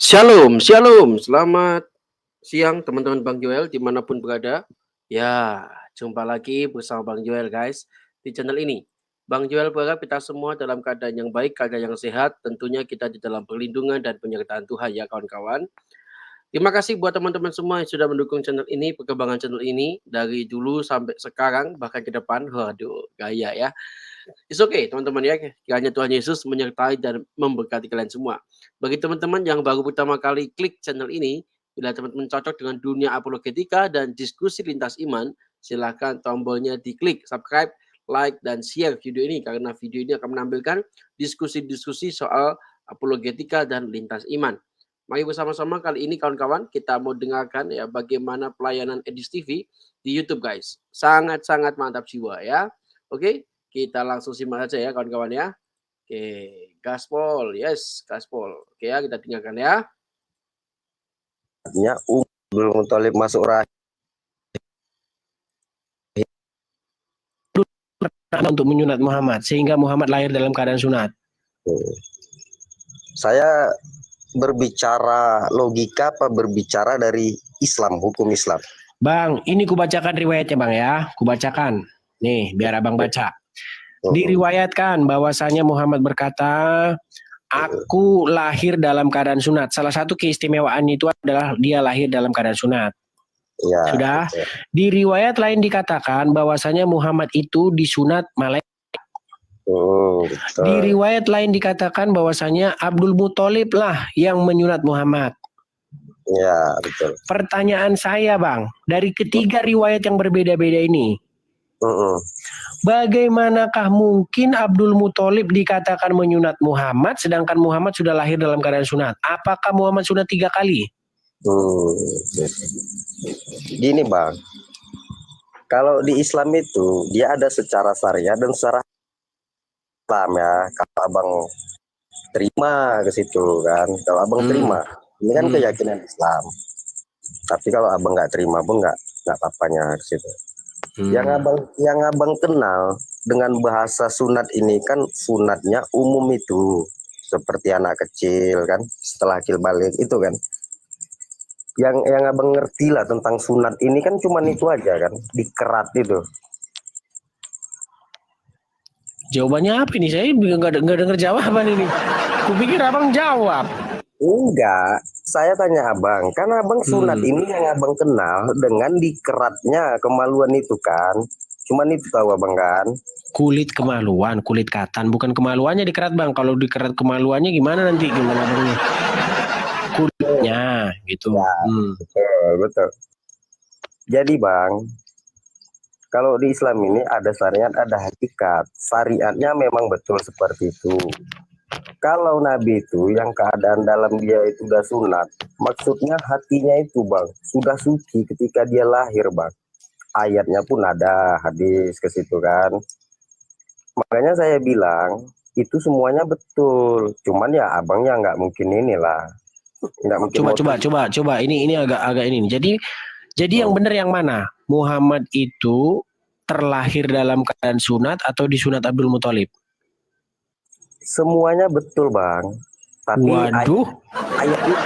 Shalom, shalom. Selamat siang teman-teman Bang Joel dimanapun berada. Ya, jumpa lagi bersama Bang Joel guys di channel ini. Bang Joel berharap kita semua dalam keadaan yang baik, keadaan yang sehat. Tentunya kita di dalam perlindungan dan penyertaan Tuhan ya kawan-kawan. Terima kasih buat teman-teman semua yang sudah mendukung channel ini, perkembangan channel ini dari dulu sampai sekarang bahkan ke depan. Waduh, gaya ya. It's okay teman-teman ya, kiranya Tuhan Yesus menyertai dan memberkati kalian semua. Bagi teman-teman yang baru pertama kali klik channel ini, bila teman-teman cocok dengan dunia apologetika dan diskusi lintas iman, silahkan tombolnya diklik subscribe, like, dan share video ini karena video ini akan menampilkan diskusi-diskusi soal apologetika dan lintas iman. Mari bersama-sama kali ini kawan-kawan kita mau dengarkan ya bagaimana pelayanan Edis TV di YouTube guys. Sangat-sangat mantap jiwa ya. Oke, kita langsung simak saja ya kawan-kawan ya. Oke, gaspol, yes, gaspol. Oke ya, kita dengarkan ya. Artinya Abdul Muthalib masuk rahim untuk menyunat Muhammad sehingga Muhammad lahir dalam keadaan sunat. Saya berbicara logika apa berbicara dari Islam, hukum Islam? Bang, ini kubacakan riwayatnya Bang ya. Kubacakan. Nih, biar Abang baca. Diriwayatkan bahwasanya Muhammad berkata, aku lahir dalam keadaan sunat. Salah satu keistimewaan itu adalah dia lahir dalam keadaan sunat. Ya, Sudah. betul. Di riwayat lain dikatakan bahwasanya Muhammad itu disunat malaikat. Betul. Di riwayat lain dikatakan bahwasanya Abdul Muthalib lah yang menyunat Muhammad. Ya, betul. Pertanyaan saya Bang, dari ketiga riwayat yang berbeda-beda ini, bagaimanakah mungkin Abdul Muthalib dikatakan menyunat Muhammad sedangkan Muhammad sudah lahir dalam keadaan sunat? Apakah Muhammad sunat 3 kali? Gini Bang, kalau di Islam itu dia ada secara syariat dan secara Islam ya. Kalau Abang terima ke situ kan, kalau Abang terima, ini kan keyakinan Islam. Tapi kalau Abang nggak terima pun nggak apa-apanya ke situ. Yang abang kenal dengan bahasa sunat ini kan sunatnya umum itu seperti anak kecil kan setelah akil balik itu kan. Yang abang ngerti lah tentang sunat ini kan cuman itu aja kan, dikerat itu. Jawabannya apa ini? Saya nggak dengar jawaban ini. Kupikir Abang jawab. Enggak, saya tanya abang, kan abang sunat ini yang abang kenal dengan dikeratnya kemaluan itu kan. Cuman itu tahu abang kan? Kulit kemaluan, kulit katan, bukan kemaluannya dikerat Bang. Kalau dikerat kemaluannya gimana nanti? Gimana Bang? Kulitnya gitu. Ya, betul. Jadi Bang, kalau di Islam ini ada syariat, ada hakikat. Syariatnya memang betul seperti itu. Kalau Nabi itu yang keadaan dalam dia itu udah sunat, maksudnya hatinya itu Bang, sudah suci ketika dia lahir Bang. Ayatnya pun ada hadis ke situ kan. Makanya saya bilang itu semuanya betul. Cuman ya abangnya nggak mungkin inilah. Nggak mungkin. Coba. Ini agak ini. Jadi yang benar yang mana? Muhammad itu terlahir dalam keadaan sunat atau disunat Abdul Muthalib? Semuanya betul Bang. Tapi waduh, ayat itu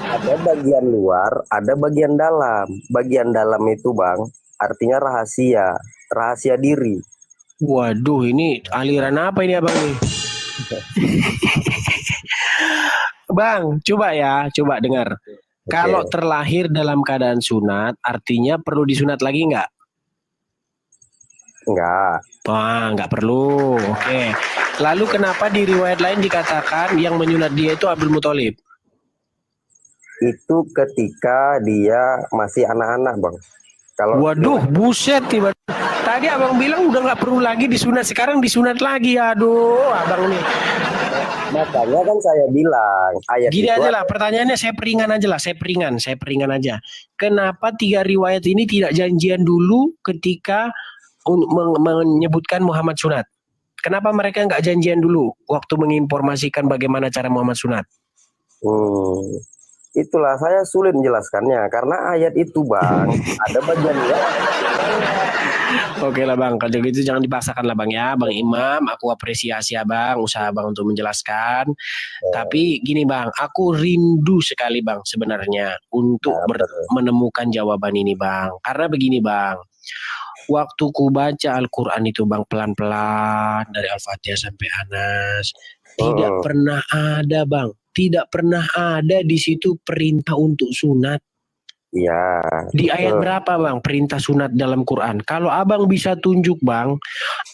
ada bagian luar, ada bagian dalam. Bagian dalam itu Bang, artinya rahasia diri. Waduh, ini aliran apa ini abang nih? Bang, coba dengar. Kalau terlahir dalam keadaan sunat, artinya perlu disunat lagi nggak? Enggak. Wah, nggak perlu. Oke. Lalu kenapa di riwayat lain dikatakan yang menyunat dia itu Abdul Muthalib? Itu ketika dia masih anak-anak Bang. Waduh, buset tiba. Tadi abang bilang udah nggak perlu lagi disunat, sekarang disunat lagi. Aduh, abang nih. Makanya kan saya bilang ayat gini itu aja lah, pertanyaannya saya peringan aja. Kenapa 3 riwayat ini tidak janjian dulu ketika menyebutkan Muhammad sunat? Kenapa mereka nggak janjian dulu waktu menginformasikan bagaimana cara Muhammad sunat? itulah saya sulit menjelaskannya karena ayat itu bang ada bagiannya. Oke lah bang, kalau gitu jangan dipaksakan lah bang ya, bang Imam. Aku apresiasi abang, usaha bang untuk menjelaskan. Tapi gini bang, aku rindu sekali bang sebenarnya untuk menemukan jawaban ini bang. Karena begini bang, waktu ku baca Al-Quran itu bang pelan-pelan dari Al-Fatihah sampai Anas, tidak pernah ada bang, tidak pernah ada di situ perintah untuk sunat. Iya. Di ayat berapa bang perintah sunat dalam Quran? Kalau abang bisa tunjuk bang,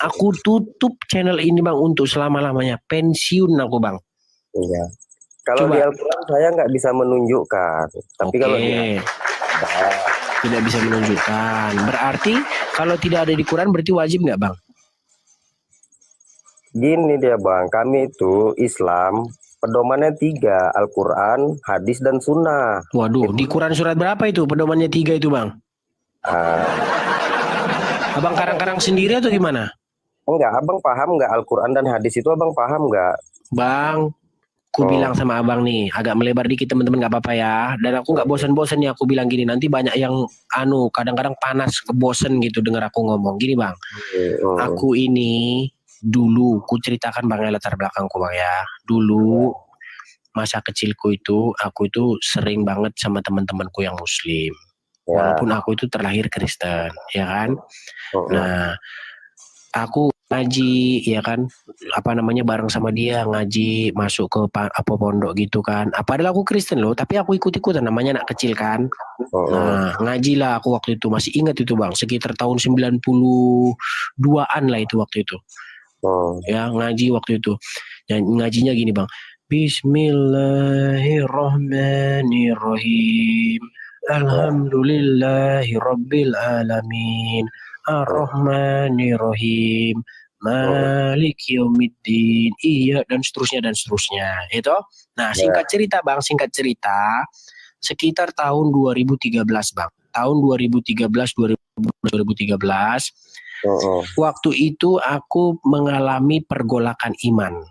aku tutup channel ini bang untuk selama-lamanya. Pensiun aku bang. Iya. Kalau di Al-Quran saya nggak bisa menunjukkan. Tapi kalau tidak bisa menunjukkan. Berarti kalau tidak ada di Quran berarti wajib nggak bang? Gini dia bang, kami itu Islam pedomannya 3, Al-Quran, hadis dan sunnah. Waduh, di Quran surat berapa itu pedomannya 3 itu bang? Abang karang-karang sendiri atau gimana? Enggak, abang paham nggak Al-Quran dan hadis itu abang paham nggak? Bang, aku bilang sama abang nih, agak melebar dikit teman-teman nggak apa-apa ya. Dan aku nggak bosan-bosan nih aku bilang gini, nanti banyak yang kadang-kadang panas, kebosen gitu dengar aku ngomong. Gini bang, aku ini dulu, ku ceritakan bang latar belakangku bang ya. Dulu masa kecilku itu, aku itu sering banget sama teman-temanku yang Muslim. Walaupun aku itu terlahir Kristen, ya kan. Nah, aku ngaji, ya kan, bareng sama dia ngaji, masuk ke pondok gitu kan. Padahal aku Kristen loh, tapi aku ikut-ikutan, namanya anak kecil kan. Nah, ngaji lah aku waktu itu, masih ingat itu bang, sekitar tahun 92-an lah itu waktu itu. Ya ngaji waktu itu. Ngajinya gini bang, Bismillahirrahmanirrahim, Alhamdulillahirabbil alamin, Ar-Rahmanirrahim, Maliki yaumiddin, iya, dan seterusnya itu. Nah, singkat cerita bang, sekitar tahun 2013 bang, tahun 2013 waktu itu aku mengalami pergolakan iman.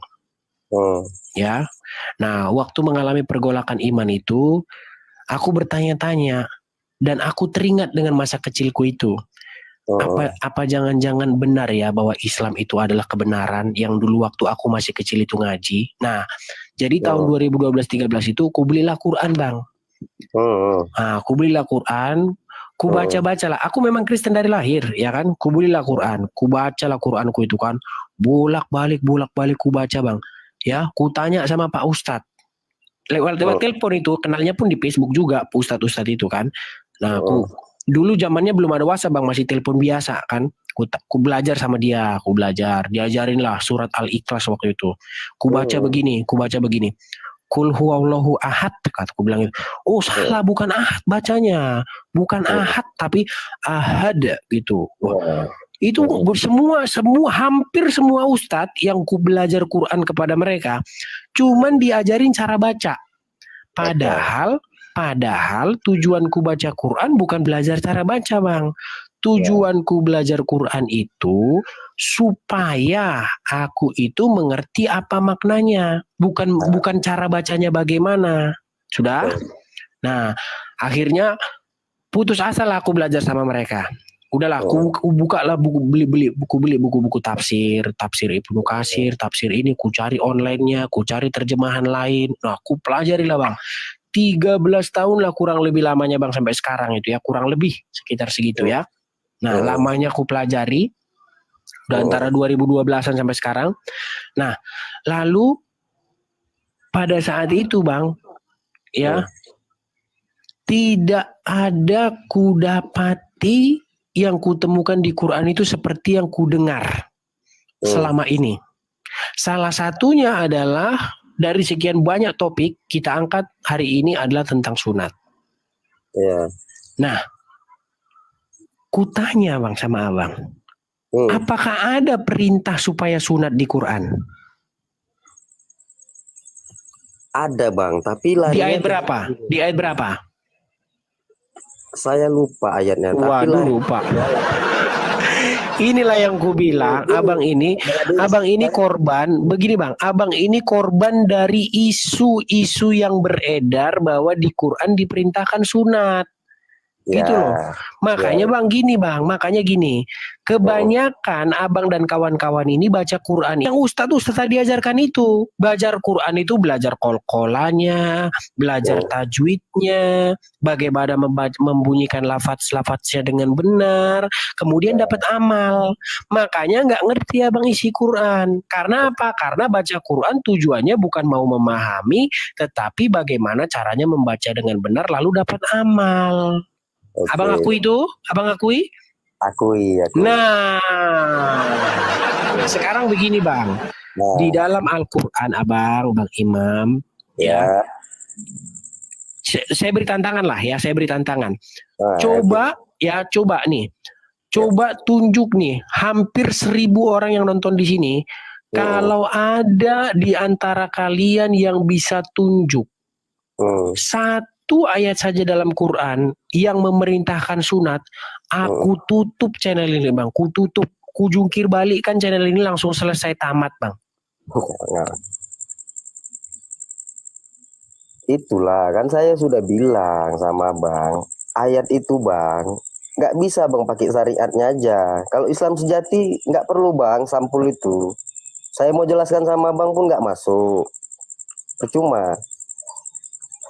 Ya. Nah, waktu mengalami pergolakan iman itu, aku bertanya-tanya dan aku teringat dengan masa kecilku itu. Apa jangan-jangan benar ya bahwa Islam itu adalah kebenaran yang dulu waktu aku masih kecil itu ngaji. Nah, jadi tahun 2012-13 itu aku belilah Quran bang. Nah, aku belilah Quran, ku baca-bacalah. Aku memang Kristen dari lahir, ya kan? Ku belilah Quran, ku bacalah Quranku itu kan, bolak-balik ku baca bang. Ya, ku tanya sama Pak Ustadz. Lewat telepon itu, kenalnya pun di Facebook juga, Ustadz itu kan. Nah, aku dulu zamannya belum ada WhatsApp bang, masih telepon biasa kan. Ku belajar sama dia, diajarin lah surat Al-Ikhlas waktu itu. Ku baca begini. Kul huwallahu ahad, kataku bilang itu. Oh salah, bukan ahad bacanya, bukan ahad tapi ahad gitu. Itu hampir semua ustadz yang ku belajar Quran kepada mereka cuman diajarin cara baca. Padahal tujuanku baca Quran bukan belajar cara baca bang. Tujuanku belajar Quran itu supaya aku itu mengerti apa maknanya, bukan cara bacanya bagaimana. Sudah? Nah, akhirnya putus asa lah aku belajar sama mereka. Udahlah, aku buka lah beli buku-buku tafsir Ibnu Katsir, tafsir ini, ku cari online-nya, ku cari terjemahan lain. Nah, aku pelajari lah bang. 13 tahun lah kurang lebih lamanya bang sampai sekarang itu ya, kurang lebih sekitar segitu ya. Nah, lamanya aku pelajari udah antara 2012-an sampai sekarang. Nah, lalu pada saat itu bang ya, tidak ada kudapati yang kutemukan di Quran itu seperti yang kudengar selama ini. Salah satunya adalah dari sekian banyak topik kita angkat hari ini adalah tentang sunat. Nah, kutanya bang sama abang, apakah ada perintah supaya sunat di Quran? Ada bang, tapi di ayat berapa? Saya lupa ayatnya. Waduh, lupa. Inilah yang ku bilang, abang ini korban. Begini bang, abang ini korban dari isu-isu yang beredar bahwa di Quran diperintahkan sunat. Gitu loh. Makanya makanya gini. Kebanyakan abang dan kawan-kawan ini baca Quran. Yang ustadz tadi ajarkan itu. Belajar Quran itu belajar kol-kolannya, belajar tajwidnya, bagaimana membunyikan lafaz-lafaznya dengan benar, kemudian dapat amal. Makanya nggak ngerti abang isi Quran. Karena apa? Karena baca Quran tujuannya bukan mau memahami, tetapi bagaimana caranya membaca dengan benar lalu dapat amal. Abang akui itu? Abang akui? Akui. Nah, sekarang begini bang. Di dalam Al-Quran abang, Bang Imam. Ya. Saya beri tantangan lah ya, saya beri tantangan. Coba nih. Coba tunjuk nih, hampir 1.000 orang yang nonton di sini. Kalau ada di antara kalian yang bisa tunjuk satu ayat saja dalam Quran yang memerintahkan sunat, aku tutup channel ini bang, ku tutup, ku jungkir balik kan channel ini langsung selesai tamat bang. Itulah kan saya sudah bilang sama bang, ayat itu bang nggak bisa bang pakai syariatnya aja. Kalau Islam sejati nggak perlu bang sampul itu. Saya mau jelaskan sama bang pun nggak masuk, percuma.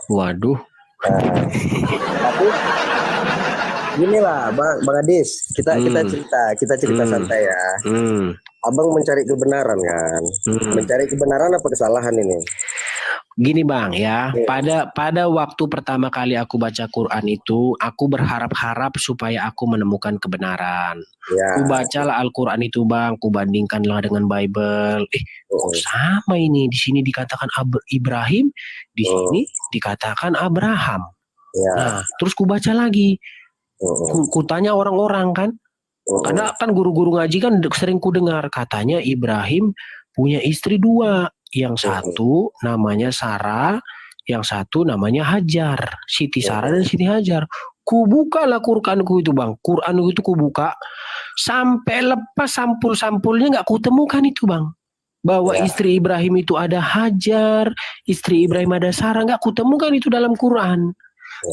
Waduh. Tapi gini lah bang Adis, kita cerita santai ya. Abang mencari kebenaran kan, mencari kebenaran apa kesalahan ini? Gini bang ya, pada waktu pertama kali aku baca Quran itu, aku berharap-harap supaya aku menemukan kebenaran. Ku bacalah Al-Quran itu bang, ku bandingkanlah dengan Bible. Kok sama ini? Di sini dikatakan Ibrahim, di sini dikatakan Abraham. Nah, terus ku baca lagi. Ku tanya orang-orang kan, karena kan guru-guru ngaji kan sering ku dengar katanya Ibrahim punya istri 2. Yang satu namanya Sarah, yang satu namanya Hajar. Siti Sarah dan Siti Hajar. Kubukalah Quranku itu bang. Quranku itu kubuka. Sampai lepas sampul-sampulnya gak kutemukan itu bang. Bahwa istri Ibrahim itu ada Hajar, istri Ibrahim ada Sarah. Gak kutemukan itu dalam Quran.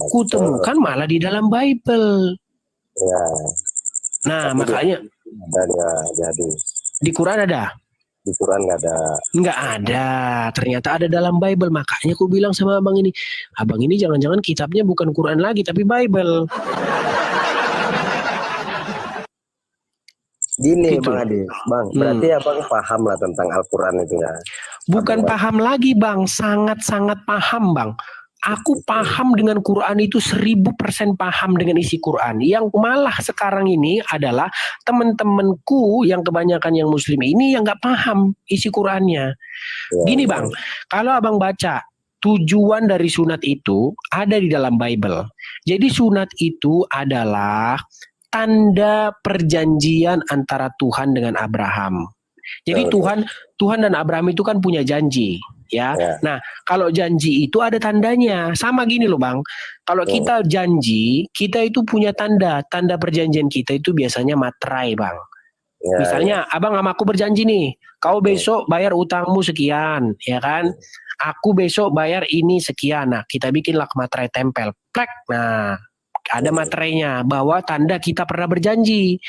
Kutemukan malah di dalam Bible. Nah makanya. Di Quran ada? Di Quran nggak ada. Nggak ada, ternyata ada dalam Bible. Makanya aku bilang sama abang ini jangan-jangan kitabnya bukan Quran lagi tapi Bible. Gini gitu. Bang Adi, bang, berarti abang paham lah tentang Al-Quran itu ya? Bukan paham lagi bang, sangat-sangat paham bang. Aku paham dengan Quran itu 1000% paham dengan isi Quran. Yang malah sekarang ini adalah teman-temanku yang kebanyakan yang muslim ini yang gak paham isi Qurannya. Gini bang, kalau abang baca tujuan dari sunat itu ada di dalam Bible. Jadi sunat itu adalah tanda perjanjian antara Tuhan dengan Abraham. Jadi Tuhan dan Abraham itu kan punya janji. Ya. Nah, kalau janji itu ada tandanya. Sama gini loh, Bang. Kalau kita janji, kita itu punya tanda. Tanda perjanjian kita itu biasanya materai, Bang. Misalnya, abang sama aku berjanji nih, kau besok bayar utangmu sekian, ya kan? Aku besok bayar ini sekian. Nah, kita bikinlah materai tempel. Plek. Nah, ada materainya bahwa tanda kita pernah berjanji.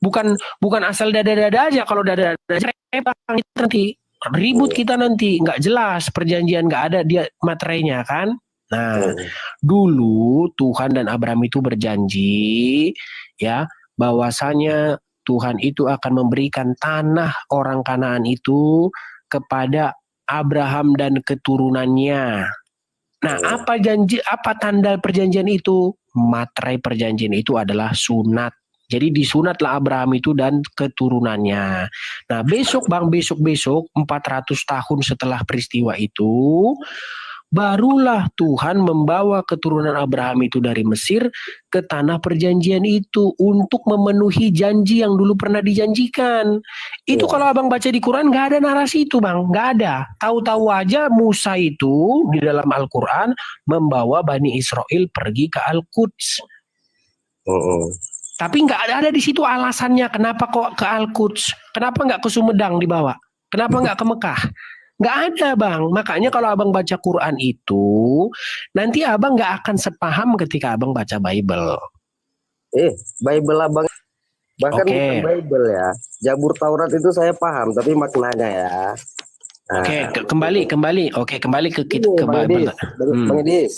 Bukan asal dada-dada aja. Kalau dada-dada aja nanti ribut kita nanti, nggak jelas perjanjian, nggak ada dia materainya kan. Nah, dulu Tuhan dan Abraham itu berjanji ya bahwasanya Tuhan itu akan memberikan tanah orang Kanaan itu kepada Abraham dan keturunannya. Nah, apa tanda perjanjian itu? Materai perjanjian itu adalah sunat. Jadi disunatlah Abraham itu dan keturunannya. Nah besok 400 tahun setelah peristiwa itu, barulah Tuhan membawa keturunan Abraham itu dari Mesir ke tanah perjanjian itu untuk memenuhi janji yang dulu pernah dijanjikan. Itu kalau abang baca di Quran gak ada narasi itu bang, gak ada. Tahu-tahu aja Musa itu di dalam Al-Quran membawa Bani Israel pergi ke Al-Quds. Tapi nggak ada di situ alasannya kenapa kok ke Al-Quds, kenapa nggak ke Sumedang dibawa, kenapa nggak ke Mekah? Nggak ada bang. Makanya kalau abang baca Quran itu, nanti abang nggak akan sepaham ketika abang baca Bible. Bible abang bahkan Oke. bukan Bible ya. Zabur Taurat itu saya paham, tapi maknanya ya. Nah, Oke, kembali. Oke, kembali ke kita ini ke Bang Bible. Edis, Bang Edis.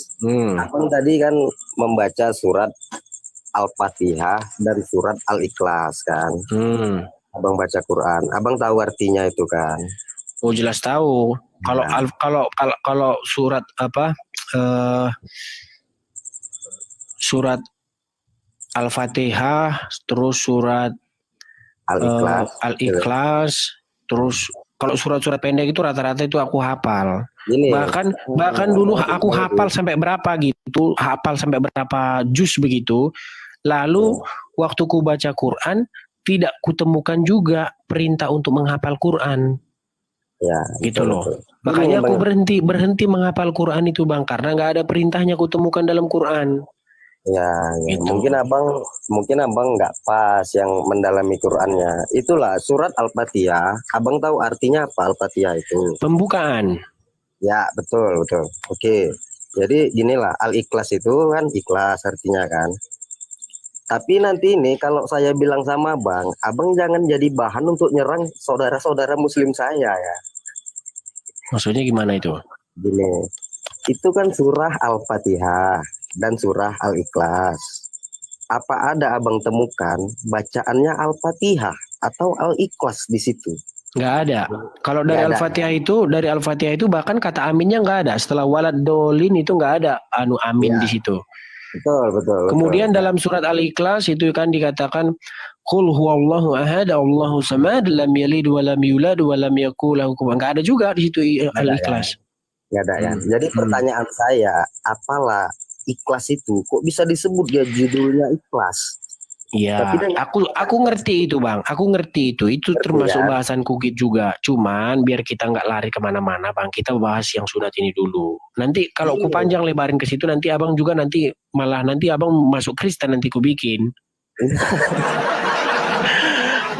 Abang tadi kan membaca surat Al-Fatihah dan surat Al-Ikhlas kan. Abang baca Quran, abang tahu artinya itu kan? Oh jelas tahu. Kalau surat apa? Surat Al-Fatihah, terus surat Al-Ikhlas, terus kalau surat-surat pendek itu rata-rata itu aku hafal. Gini, bahkan dulu aku hafal sampai berapa gitu, hafal sampai berapa juz begitu. Lalu waktu ku baca Quran tidak kutemukan juga perintah untuk menghafal Quran. Ya, gitu loh. Makanya aku berhenti menghafal Quran itu bang, karena nggak ada perintahnya kutemukan dalam Quran. Ya, gitu. Mungkin abang nggak pas yang mendalami Qurannya. Itulah surat Al-Fatihah. Abang tahu artinya apa Al-Fatihah itu? Pembukaan. Ya, betul. Oke. Jadi ginilah, Al-Ikhlas itu kan ikhlas artinya kan. Tapi nanti ini kalau saya bilang sama abang jangan jadi bahan untuk nyerang saudara-saudara muslim saya ya. Maksudnya gimana itu? Gini, itu kan surah Al-Fatihah dan surah Al-Ikhlas. Apa ada abang temukan bacaannya Al-Fatihah atau Al-Ikhlas di situ? Nggak ada. Kalau dari Al-Fatihah itu bahkan kata aminnya nggak ada. Setelah walad dolin itu nggak ada amin di situ. Betul. Kemudian dalam surat Al-Ikhlas itu kan dikatakan Qul huwallahu ahad Allahu samad lam yalid wa lam yulad wa lam yakul lahu kufuwan. Enggak ada juga di situ Al-Ikhlas. Enggak ada ya. Jadi pertanyaan saya, apalah ikhlas itu? Kok bisa disebut ya judulnya ikhlas? Iya, aku ngerti itu bang, aku ngerti itu termasuk bahasan kukit juga. Cuman biar kita nggak lari kemana-mana bang, kita bahas yang sunat ini dulu. Nanti kalau ku panjang lebarin ke situ, nanti abang juga nanti abang masuk Kristen nanti ku bikin.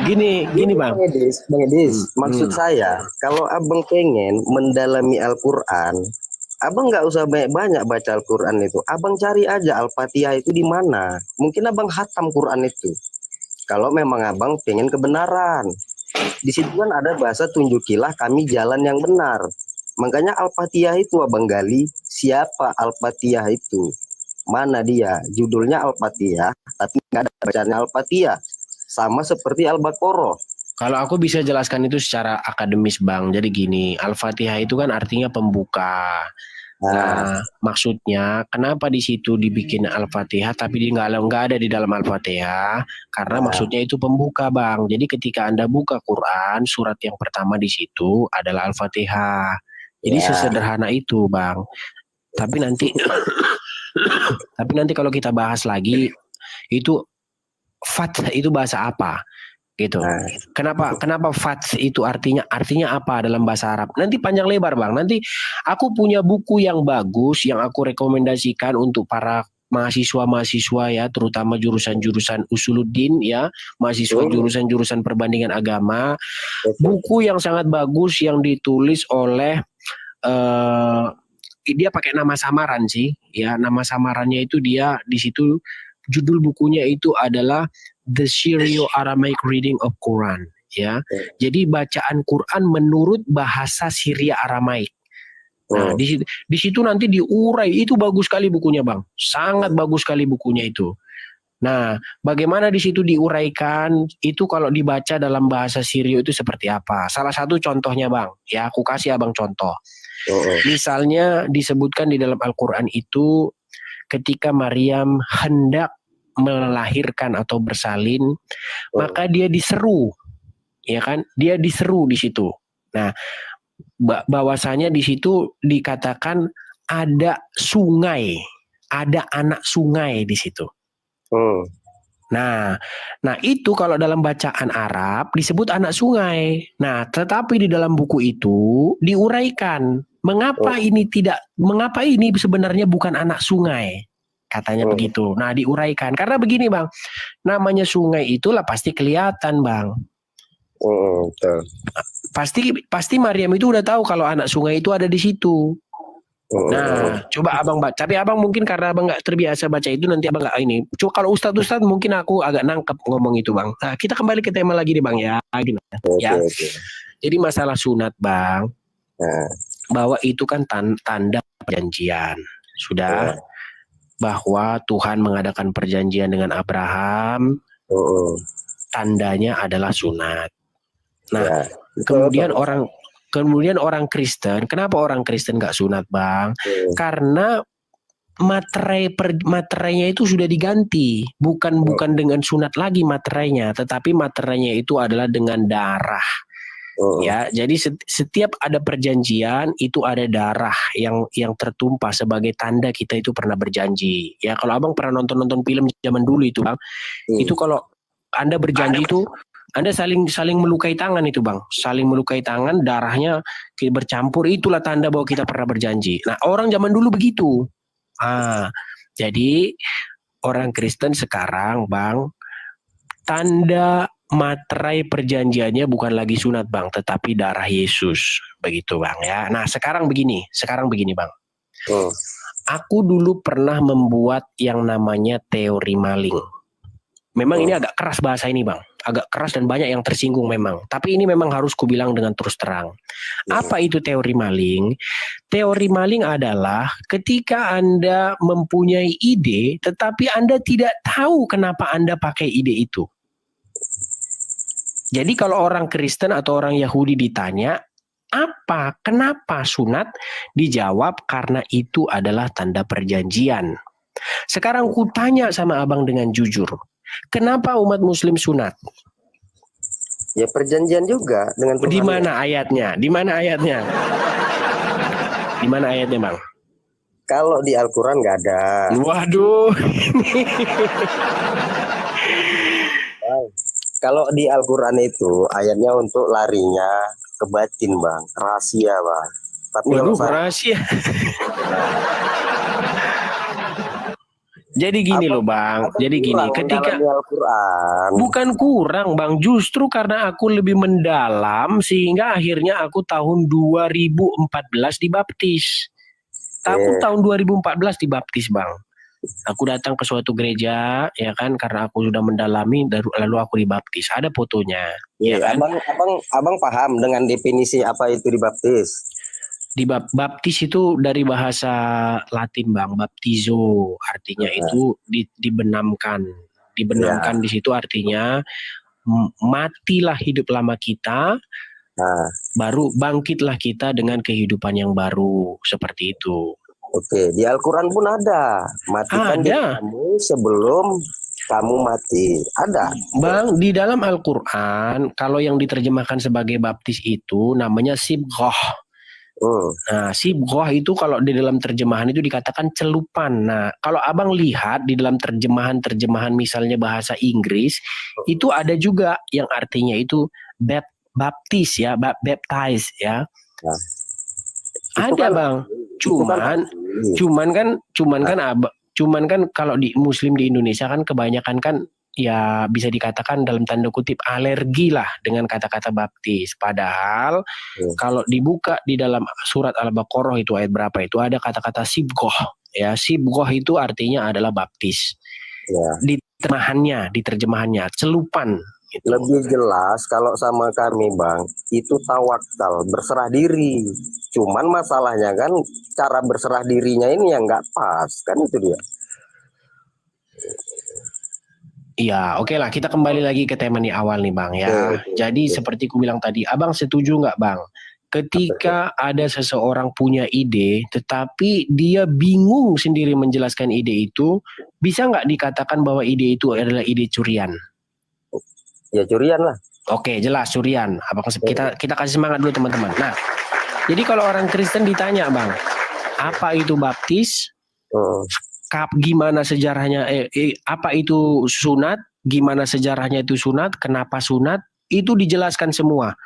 Gini bang. Bang Edis, maksud saya kalau abang pengen mendalami Al-Quran, abang nggak usah banyak baca Al-Quran itu. Abang cari aja Al-Fatihah itu di mana. Mungkin abang khatam Quran itu. Kalau memang abang pengen kebenaran. Di situ kan ada bahasa tunjukilah kami jalan yang benar. Makanya Al-Fatihah itu abang gali. Siapa Al-Fatihah itu? Mana dia? Judulnya Al-Fatihah, tapi nggak ada bacaannya Al-Fatihah. Sama seperti Al-Baqarah. Kalau aku bisa jelaskan itu secara akademis bang. Jadi gini, Al-Fatihah itu kan artinya pembuka. Nah, maksudnya kenapa di situ dibikin Al-Fatihah tapi nggak ada di dalam Al-Fatihah? Karena maksudnya itu pembuka bang. Jadi ketika Anda buka Quran, surat yang pertama di situ adalah Al-Fatihah. Jadi sesederhana itu bang. Tapi nanti kalau kita bahas lagi itu Fath itu bahasa apa? Gitu. Kenapa Fath itu artinya apa dalam bahasa Arab? Nanti panjang lebar bang. Nanti aku punya buku yang bagus yang aku rekomendasikan untuk para mahasiswa ya, terutama jurusan-jurusan usuluddin ya, mahasiswa jurusan-jurusan perbandingan agama. Buku yang sangat bagus yang ditulis oleh dia pakai nama samaran sih, ya nama samarannya itu dia di situ judul bukunya itu adalah The Syrio-Aramaic Reading of Quran, ya. Jadi bacaan Quran menurut bahasa Syria-Aramaik. Nah, di situ nanti diurai, itu bagus sekali bukunya, Bang. Sangat bagus sekali bukunya itu. Nah, bagaimana di situ diuraikan itu kalau dibaca dalam bahasa Syrio itu seperti apa? Salah satu contohnya, Bang. Ya, aku kasih Abang contoh. Misalnya disebutkan di dalam Al-Quran itu ketika Maryam hendak melahirkan atau bersalin, maka dia diseru, ya kan? Dia diseru di situ. Nah, bahwasanya di situ dikatakan ada sungai, ada anak sungai di situ. Nah itu kalau dalam bacaan Arab disebut anak sungai. Nah, tetapi di dalam buku itu diuraikan mengapa ini sebenarnya bukan anak sungai. katanya begitu. Nah, diuraikan karena begini Bang, namanya sungai itulah pasti kelihatan Bang. Betul. Pasti Maryam itu udah tahu kalau anak sungai itu ada di situ. Nah, coba abang baca. Tapi abang mungkin karena abang nggak terbiasa baca itu, nanti abang nggak ini. Coba kalau Ustadz mungkin aku agak nangkep ngomong itu bang. Nah, kita kembali ke tema lagi nih bang ya. Gimana? Ya. Jadi masalah sunat bang, bahwa itu kan tanda perjanjian. Sudah bahwa Tuhan mengadakan perjanjian dengan Abraham. Tandanya adalah sunat. Nah, kemudian orang Kristen, kenapa orang Kristen nggak sunat bang? Karena materainya itu sudah diganti, bukan dengan sunat lagi materainya, tetapi materainya itu adalah dengan darah. Ya, jadi setiap ada perjanjian itu ada darah yang tertumpah sebagai tanda kita itu pernah berjanji. Ya, kalau abang pernah nonton film zaman dulu itu bang, itu kalau Anda berjanji itu Anda saling melukai tangan itu bang, saling melukai tangan, darahnya bercampur, itulah tanda bahwa kita pernah berjanji. Nah, orang zaman dulu begitu. Jadi orang Kristen sekarang bang, tanda materai perjanjiannya bukan lagi sunat bang, tetapi darah Yesus, begitu bang ya. Nah sekarang begini bang, aku dulu pernah membuat yang namanya teori maling. Memang ini agak keras bahasa ini bang, agak keras dan banyak yang tersinggung memang. Tapi ini memang harus kubilang dengan terus terang. Apa itu teori maling? Teori maling adalah ketika Anda mempunyai ide, tetapi Anda tidak tahu kenapa Anda pakai ide itu. Jadi kalau orang Kristen atau orang Yahudi ditanya, kenapa sunat? Dijawab karena itu adalah tanda perjanjian. Sekarang ku tanya sama abang dengan jujur, kenapa umat Muslim sunat? Ya perjanjian juga dengan Tuhan. Di mana ayatnya? Di mana ayatnya? Di mana ayatnya, Bang? Kalau di Al-Quran nggak ada. Waduh. Kalau di Al-Quran itu ayatnya untuk larinya ke batin, Bang, rahasia, Bang. Tapi waduh, rahasia. Jadi gini loh bang, jadi gini, ketika bukan kurang bang, justru karena aku lebih mendalam sehingga akhirnya aku tahun 2014 dibaptis. Aku tahun 2014 dibaptis bang. Aku datang ke suatu gereja, ya kan, karena aku sudah mendalami, lalu aku dibaptis. Ada fotonya. Ya kan? Abang paham dengan definisi apa itu dibaptis? Baptis itu dari bahasa Latin bang, baptizo, artinya itu dibenamkan di situ artinya matilah hidup lama kita, baru bangkitlah kita dengan kehidupan yang baru, seperti itu. Oke, di Al-Quran pun ada, matikan kamu sebelum kamu mati, ada. Bang, di dalam Al-Quran kalau yang diterjemahkan sebagai baptis itu namanya sibghah. Nah, sibghah itu kalau di dalam terjemahan itu dikatakan celupan. Nah, kalau abang lihat di dalam terjemahan misalnya bahasa Inggris, itu ada juga yang artinya itu baptis ya, baptize ya. Ada kan, bang. Cuman kan kalau di Muslim di Indonesia kan kebanyakan kan ya bisa dikatakan dalam tanda kutip alergi lah dengan kata-kata baptis. Padahal kalau dibuka di dalam surat Al-Baqarah itu ayat berapa itu ada kata-kata sibghah. Ya, sibghah itu artinya adalah baptis. Ya. Di terjemahannya celupan. Gitu. Lebih jelas kalau sama kami bang, itu tawakal, berserah diri. Cuman masalahnya kan cara berserah dirinya ini yang nggak pas, kan itu dia. Iya, oke lah, kita kembali lagi ke tema nih awal nih bang ya. Jadi seperti ku bilang tadi, abang setuju nggak bang? Ketika ada seseorang punya ide, tetapi dia bingung sendiri menjelaskan ide itu, bisa nggak dikatakan bahwa ide itu adalah ide curian? Ya curian lah. Oke, jelas curian. Kita kasih semangat dulu teman-teman. Nah, jadi kalau orang Kristen ditanya bang, apa itu baptis? Gimana sejarahnya? Apa itu sunat? Gimana sejarahnya itu sunat? Kenapa sunat? Itu dijelaskan semua.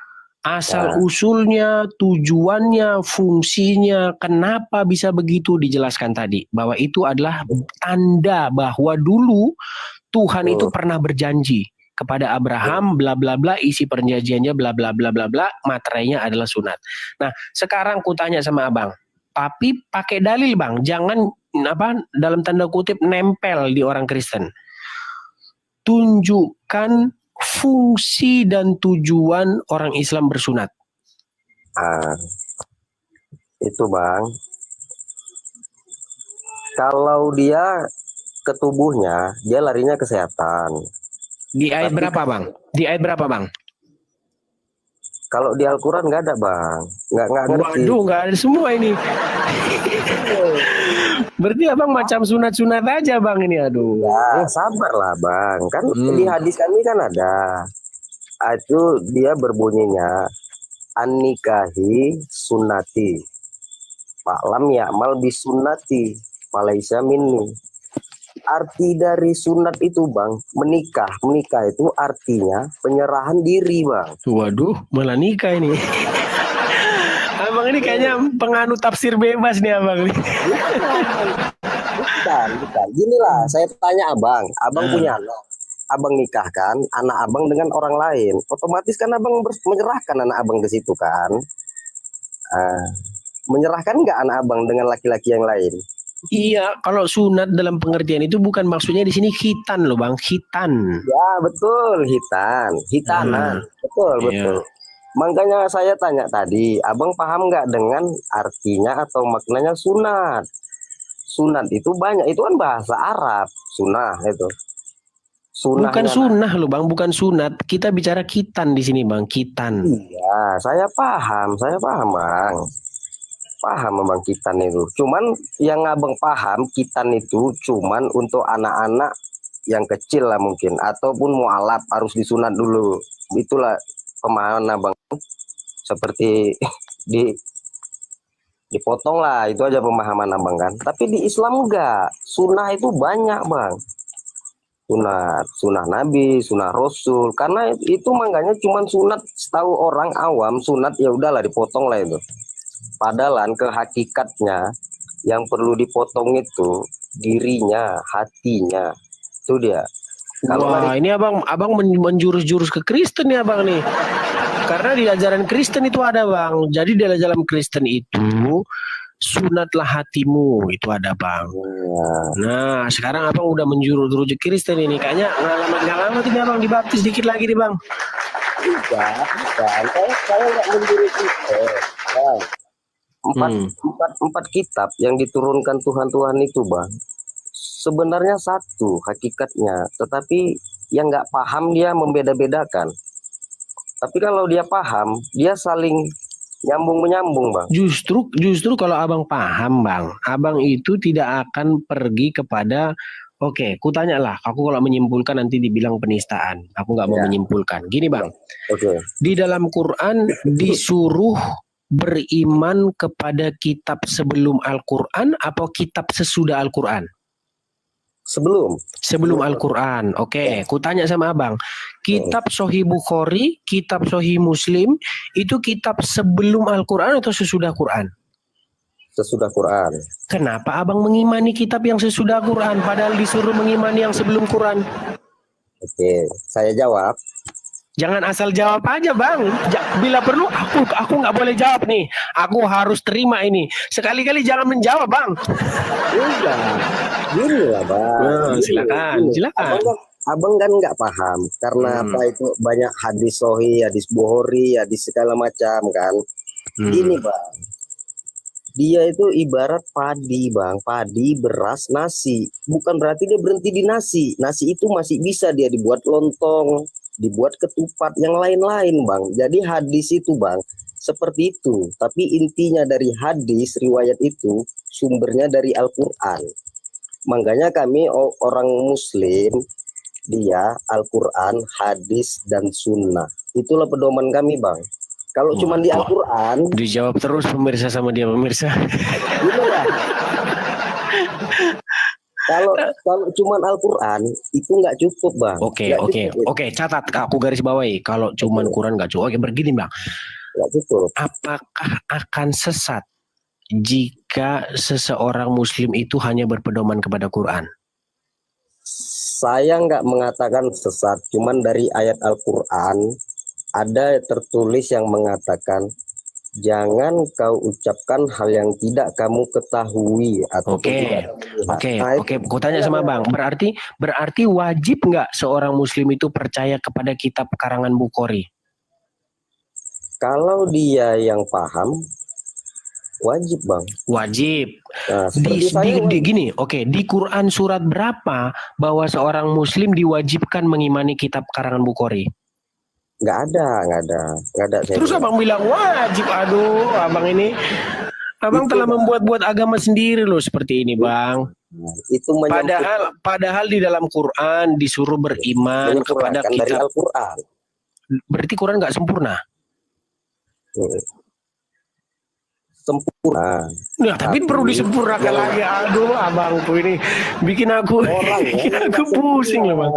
Asal usulnya, tujuannya, fungsinya, kenapa bisa begitu dijelaskan tadi. Bahwa itu adalah tanda bahwa dulu Tuhan itu pernah berjanji kepada Abraham, bla bla bla, isi perjanjiannya bla bla bla bla bla, materainya adalah sunat. Nah, sekarang ku tanya sama abang, tapi pakai dalil bang, jangan dalam tanda kutip nempel di orang Kristen. Tunjukkan fungsi dan tujuan orang Islam bersunat. Itu bang, kalau dia ke tubuhnya, dia larinya kesehatan. Di ayat berapa bang? Di ayat berapa bang? Kalau di Al-Quran nggak ada bang, nggak ngerti. Waduh, nggak ada semua ini. Berarti abang macam sunat-sunat aja bang ini, aduh. Ya, sabar lah bang, kan di hadis kami kan ada. Itu dia berbunyinya an-nikahi sunnati. Fa'lam ya'mal bisunnati falaisa minni. Arti dari sunat itu bang, menikah. Menikah itu artinya penyerahan diri bang. Waduh, malah nikah ini. Abang ini kayaknya penganut tafsir bebas nih abang. Bukan. Gini lah, saya tanya abang punya anak. Abang nikahkan anak abang dengan orang lain. Otomatis kan abang menyerahkan anak abang ke situ kan. Menyerahkan nggak anak abang dengan laki-laki yang lain? Iya, kalau sunat dalam pengertian itu bukan maksudnya di sini khitan loh bang, khitan. Ya betul, hitanan, betul. Makanya saya tanya tadi, abang paham nggak dengan artinya atau maknanya sunat? Sunat itu banyak, itu kan bahasa Arab, sunnah itu. Sunahnya bukan sunnah loh bang, bukan sunat. Kita bicara khitan di sini bang, khitan. Iya, saya paham bang. Paham abang kitan itu. Cuman yang abang paham kitan itu cuman untuk anak-anak yang kecil lah mungkin, ataupun mualaf harus disunat dulu. Itulah pemahaman abang. Seperti dipotong lah, itu aja pemahaman abang kan. Tapi di Islam enggak. Sunnah itu banyak bang. Sunnah Nabi, sunnah Rasul. Karena itu makanya cuman sunat, setahu orang awam sunat ya udahlah dipotong lah itu. Padahal ke hakikatnya yang perlu dipotong itu dirinya, hatinya. Itu dia. Wah, ini abang menjurus-jurus ke Kristen ya abang nih. Karena di ajaran Kristen itu ada bang. Jadi di dalam Kristen itu sunatlah hatimu itu ada bang. Nah sekarang abang udah menjurus ke Kristen ini. Kayaknya nggak lama ini abang dibaptis dikit lagi nih bang. Bukan. Saya nggak menjurus Kristen. Empat kitab yang diturunkan Tuhan itu bang, sebenarnya satu hakikatnya, tetapi yang nggak paham dia membeda-bedakan. Tapi kalau dia paham, dia saling menyambung bang. Justru kalau abang paham bang, abang itu tidak akan pergi kepada oke, ku tanya lah, aku kalau menyimpulkan nanti dibilang penistaan. Aku nggak mau menyimpulkan. Gini bang, di dalam Quran disuruh beriman kepada kitab sebelum Al-Quran atau kitab sesudah Al-Quran? Sebelum Al-Quran. Oke, ku tanya sama abang, kitab Sahih Bukhari, kitab Sahih Muslim itu kitab sebelum Al-Quran atau sesudah Quran? Sesudah Quran. Kenapa abang mengimani kitab yang sesudah Quran padahal disuruh mengimani yang sebelum Quran? Oke, saya jawab. Jangan asal jawab aja bang. Bila perlu aku nggak boleh jawab nih. Aku harus terima ini. Sekali-kali jangan menjawab bang. Udah, gini lah bang. Silakan. Abang kan nggak paham karena apa itu banyak hadis Sahih, hadis Bukhari, hadis segala macam kan. Gini bang, dia itu ibarat padi bang, padi, beras, nasi. Bukan berarti dia berhenti di nasi. Nasi itu masih bisa dia dibuat lontong, dibuat ketupat, yang lain-lain bang. Jadi hadis itu bang seperti itu. Tapi intinya dari hadis riwayat itu sumbernya dari Al-Quran. Makanya kami orang Muslim dia Al-Quran, hadis dan sunnah. Itulah pedoman kami bang. Kalau cuma di Al-Quran dijawab terus pemirsa sama dia pemirsa. Gitu lah. kalau cuman Al-Quran itu nggak cukup, Bang. Oke, catat, aku garis bawahi. Kalau cuman Quran nggak cukup. Oke, begini Bang. Nggak cukup. Apakah akan sesat jika seseorang Muslim itu hanya berpedoman kepada Quran? Saya nggak mengatakan sesat, cuman dari ayat Al-Quran ada tertulis yang mengatakan jangan kau ucapkan hal yang tidak kamu ketahui atau Oke. Aku tanya sama Bang, berarti wajib nggak seorang Muslim itu percaya kepada kitab karangan Bukhari? Kalau dia yang paham, wajib, Bang. Wajib. Nah, Di Quran surat berapa bahwa seorang Muslim diwajibkan mengimani kitab karangan Bukhari? Nggak ada. Terus abang bilang wajib, aduh, abang telah membuat agama sendiri loh seperti ini, Bang. Itu padahal di dalam Quran disuruh beriman kepada kitab dari Al-Quran. Berarti Quran nggak sempurna? Sempurna. Nah, tapi perlu disempurnakan lagi. Aduh, abangku ini bikin aku pusing loh, Bang.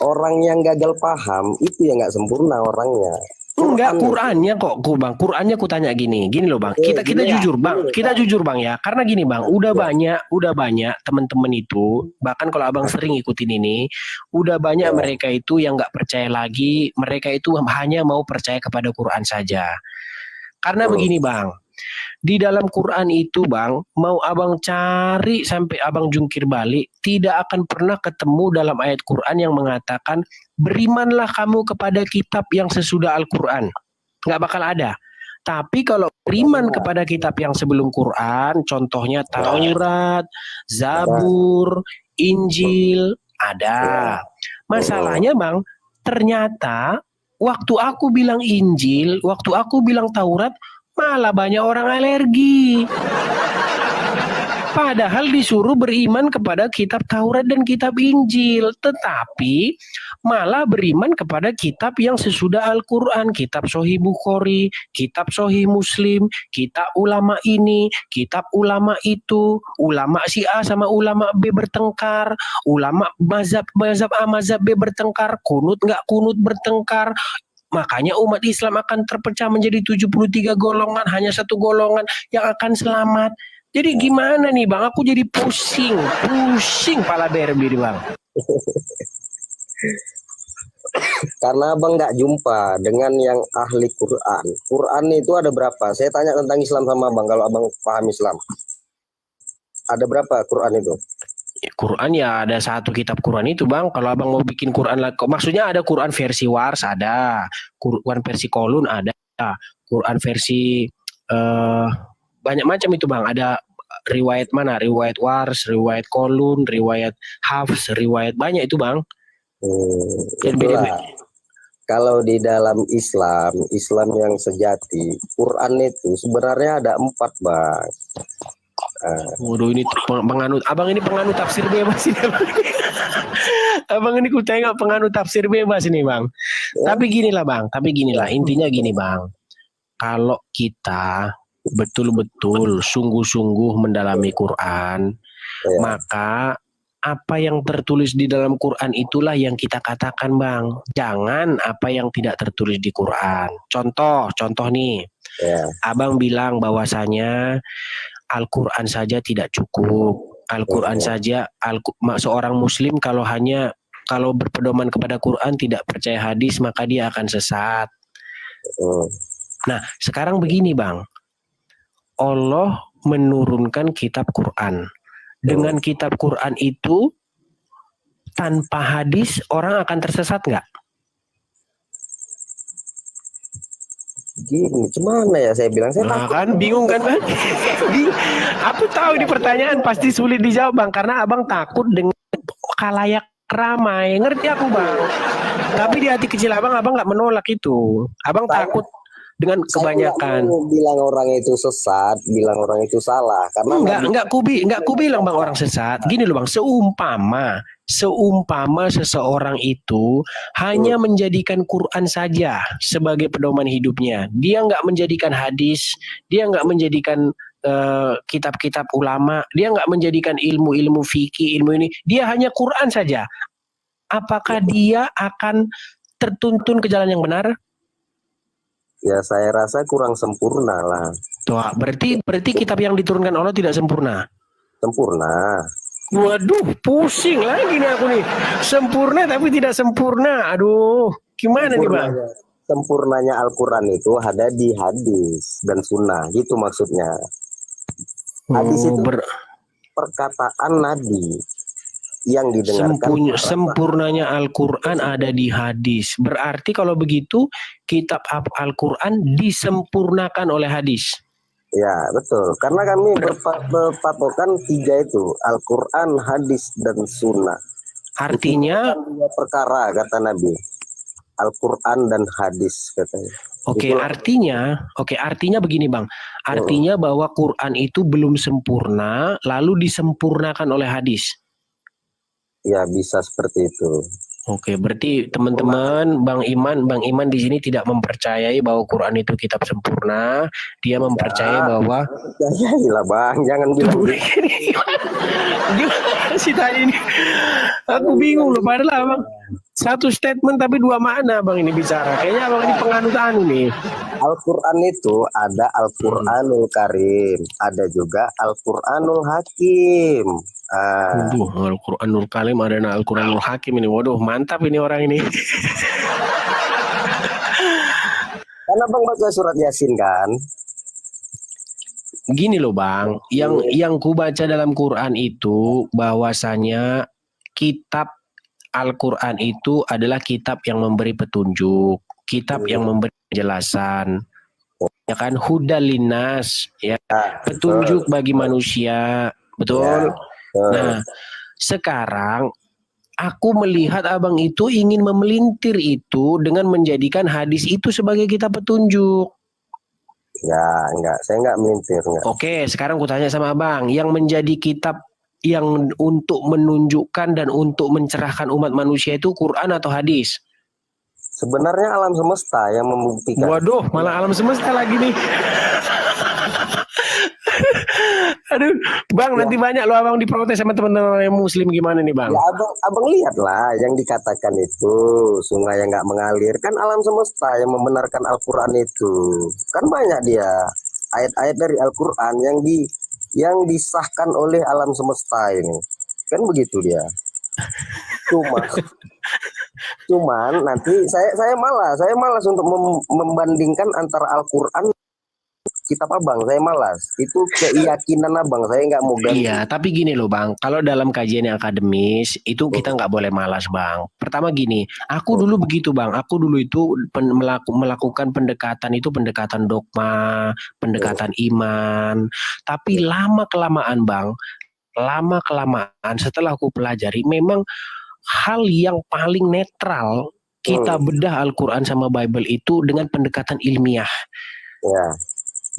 Orang yang gagal paham itu yang nggak sempurna orangnya. Enggak, Qurannya kok, Bang. Qurannya aku tanya gini loh, Bang. Kita jujur, Bang. Kita jujur, Bang ya. Karena gini, Bang, udah banyak teman-teman itu, bahkan kalau abang sering ikutin ini, udah banyak mereka itu yang nggak percaya lagi. Mereka itu hanya mau percaya kepada Quran saja. Karena begini, Bang. Di dalam Quran itu, Bang, mau abang cari sampai abang jungkir balik, tidak akan pernah ketemu dalam ayat Quran yang mengatakan berimanlah kamu kepada kitab yang sesudah Al-Quran. Nggak bakal ada. Tapi kalau beriman kepada kitab yang sebelum Quran, contohnya Taurat, Zabur, Injil, ada. Masalahnya, Bang, ternyata waktu aku bilang Injil, waktu aku bilang Taurat, malah banyak orang alergi. Padahal disuruh beriman kepada kitab Taurat dan kitab Injil. Tetapi malah beriman kepada kitab yang sesudah Al-Quran. Kitab Sahih Bukhari, kitab Sahih Muslim, kitab ulama ini, kitab ulama itu. Ulama si A sama ulama B bertengkar. Ulama mazhab A, mazhab B bertengkar. Kunut nggak kunut bertengkar. Makanya umat Islam akan terpecah menjadi 73 golongan, hanya satu golongan yang akan selamat. Jadi gimana nih, Bang? Aku jadi pusing pala berbi, Bang. Karena abang nggak jumpa dengan yang ahli Quran. Quran itu ada berapa? Saya tanya tentang Islam sama abang, kalau abang paham Islam. Ada berapa Quran itu? Quran ya ada satu kitab Quran itu, Bang. Kalau abang mau bikin Quran, maksudnya ada Quran versi Wars, ada Quran versi Kolun, ada Quran versi banyak macam itu, Bang. Ada riwayat mana? Riwayat Wars, riwayat Kolun, riwayat Hafs, riwayat banyak itu, Bang. Kalau di dalam Islam yang sejati, Quran itu sebenarnya ada 4, Bang. Waduh, ini penganut. Abang ini penganut tafsir bebas ini, Bang. Abang ini ku tengok penganut tafsir bebas ini, Bang. Tapi ginilah, Bang. Intinya gini, Bang. Kalau kita betul-betul sungguh-sungguh mendalami Quran, maka apa yang tertulis di dalam Quran itulah yang kita katakan, Bang. Jangan apa yang tidak tertulis di Quran. Contoh nih. Abang bilang bahwasanya Al-Quran saja tidak cukup. Al-Quran saja, seorang Muslim kalau berpedoman kepada Quran tidak percaya hadis, maka dia akan sesat. Nah, sekarang begini, Bang. Allah menurunkan kitab Quran. Dengan kitab Quran itu, tanpa hadis, orang akan tersesat nggak? Gini, gimana ya saya bilang? Kan bingung kan, Bang? Aku tahu di pertanyaan pasti sulit dijawab, Bang, karena abang takut dengan khalayak ramai. Ngerti aku, Bang. Tapi di hati kecil abang nggak menolak itu. Abang takut dengan kebanyakan. Bilang orang itu sesat, bilang orang itu salah. Karena enggak ku bilang, Bang, orang sesat. Gini loh, Bang, seumpama seseorang itu hanya menjadikan Quran saja sebagai pedoman hidupnya. Dia nggak menjadikan hadis, dia nggak menjadikan kitab-kitab ulama, dia nggak menjadikan ilmu-ilmu fikih, ilmu ini, dia hanya Quran saja. Apakah dia akan tertuntun ke jalan yang benar? Ya saya rasa kurang sempurna lah. Tuh, berarti kitab yang diturunkan Allah tidak sempurna. Sempurna. Waduh, pusing lagi nih aku nih. Sempurna tapi tidak sempurna. Aduh, gimana nih Bang? Sempurnanya Al-Quran itu ada di hadis dan sunnah, gitu maksudnya. Hadis itu perkataan Nabi yang didengarkan. Sempurnanya Al-Quran ada di hadis. Berarti kalau begitu kitab Al-Quran disempurnakan oleh hadis. Ya betul, karena kami berpatokan 3 itu, Al-Quran, hadis, dan sunnah. Artinya perkara kata Nabi, Al-Quran dan hadis katanya. Oke, artinya begini Bang. Artinya bahwa Quran itu belum sempurna, lalu disempurnakan oleh hadis. Ya bisa seperti itu. Oke, berarti teman-teman Bang Iman di sini tidak mempercayai bahwa Quran itu kitab sempurna. Dia mempercayai bahwa percayailah Bang, jangan bilang gimana sih tadi ini? Aku bingung loh, padahal Bang satu statement tapi 2 makna Bang ini bicara. Kayaknya Bang ini penganut nih. Al-Quran itu ada Al-Quranul Karim, ada juga Al-Quranul Hakim. Waduh, Al-Quranul Karim ada Al-Quranul Hakim ini. Waduh, mantap ini orang ini. Karena Bang baca surat Yasin kan? Gini loh Bang, yang ku baca dalam Quran itu bahwasanya kitab Al-Quran itu adalah kitab yang memberi petunjuk, kitab yang memberi penjelasan, ya kan, hudalinas, ya, petunjuk bagi manusia, betul. Nah, sekarang aku melihat abang itu ingin memelintir itu dengan menjadikan hadis itu sebagai kitab petunjuk. Ya, enggak, saya enggak melintir. Oke, sekarang aku tanya sama abang, yang menjadi kitab yang untuk menunjukkan dan untuk mencerahkan umat manusia itu Quran atau hadis? Sebenarnya alam semesta yang membuktikan. Waduh, malah alam semesta lagi nih. Aduh, Bang, nanti banyak loh abang diprotes sama teman-teman yang muslim, gimana nih Bang? Ya abang lihatlah yang dikatakan itu sungai yang nggak mengalir, kan alam semesta yang membenarkan Al-Quran itu. Kan banyak dia ayat-ayat dari Al-Quran yang disahkan oleh alam semesta ini. Kan begitu dia. Cuman nanti saya malas untuk membandingkan antara Al-Quran kitab abang, saya malas. Itu keyakinan abang, saya nggak mau ganti. Iya, tapi gini loh Bang, kalau dalam kajian yang akademis itu kita nggak boleh malas Bang. Pertama gini, aku dulu begitu Bang, aku dulu itu melakukan pendekatan dogma, pendekatan iman. Tapi lama-kelamaan Bang, setelah aku pelajari, memang hal yang paling netral kita bedah Al-Quran sama Bible itu dengan pendekatan ilmiah. Ya.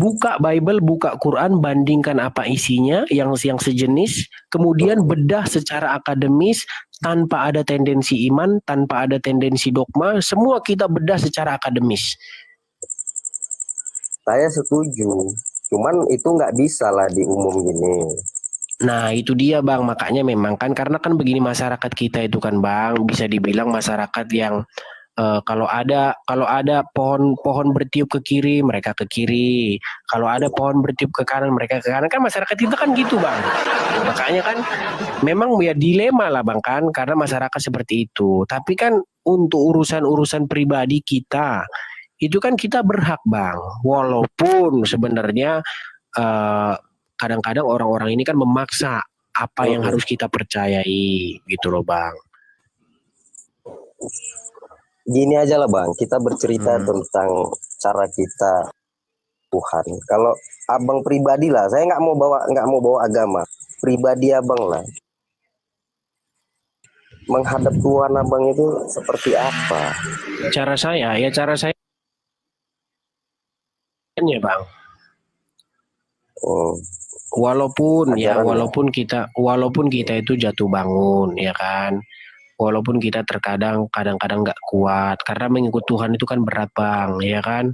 Buka Bible, buka Quran, bandingkan apa isinya yang sejenis, kemudian bedah secara akademis tanpa ada tendensi iman, tanpa ada tendensi dogma, semua kita bedah secara akademis. Saya setuju, cuman itu nggak bisa lah di umum gini. Nah itu dia Bang, makanya memang kan karena kan begini masyarakat kita itu kan Bang, bisa dibilang masyarakat yang kalau ada pohon bertiup ke kiri, mereka ke kiri. Kalau ada pohon bertiup ke kanan, mereka ke kanan. Kan masyarakat kita kan gitu Bang. Makanya kan memang ya dilema lah Bang kan, karena masyarakat seperti itu. Tapi kan untuk urusan-urusan pribadi kita, itu kan kita berhak Bang. Walaupun sebenarnya kadang-kadang orang-orang ini kan memaksa apa yang harus kita percayai gitu loh Bang. Gini aja lah Bang, kita bercerita tentang cara kita Tuhan. Kalau abang pribadi lah, saya nggak mau bawa agama. Pribadi abang lah, menghadap Tuhan abang itu seperti apa? Cara saya ya Bang. Walaupun kita itu jatuh bangun ya kan. Walaupun kita kadang-kadang nggak kuat karena mengikut Tuhan itu kan berat Bang, ya kan?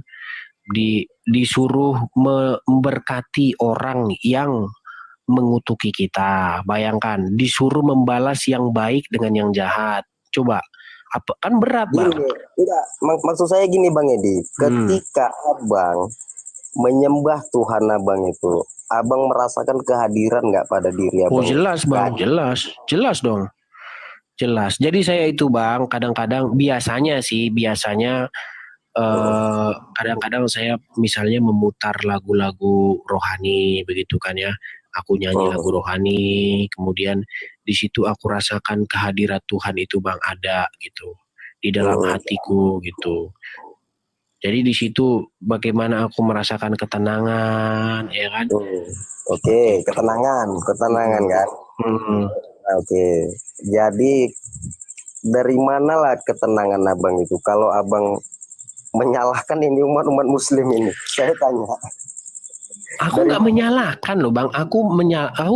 disuruh memberkati orang yang mengutuki kita. Bayangkan, disuruh membalas yang baik dengan yang jahat. Coba, apa kan berat, Bang? Gini, enggak, maksud saya gini Bang Edi, ketika Abang menyembah Tuhan Abang itu, Abang merasakan kehadiran nggak pada diri Abang? Oh jelas Bang, jelas dong. Jelas. Jadi saya itu Bang, kadang-kadang biasanya kadang-kadang saya misalnya memutar lagu-lagu rohani begitu kan ya. Aku nyanyi lagu rohani, kemudian di situ aku rasakan kehadiran Tuhan itu Bang ada gitu di dalam hatiku gitu. Jadi di situ bagaimana aku merasakan ketenangan, ya kan? Oke, ketenangan kan? Oke, jadi dari manalah ketenangan Abang itu? Kalau Abang menyalahkan ini umat Muslim ini, saya tanya. Aku nggak menyalahkan loh Bang, aku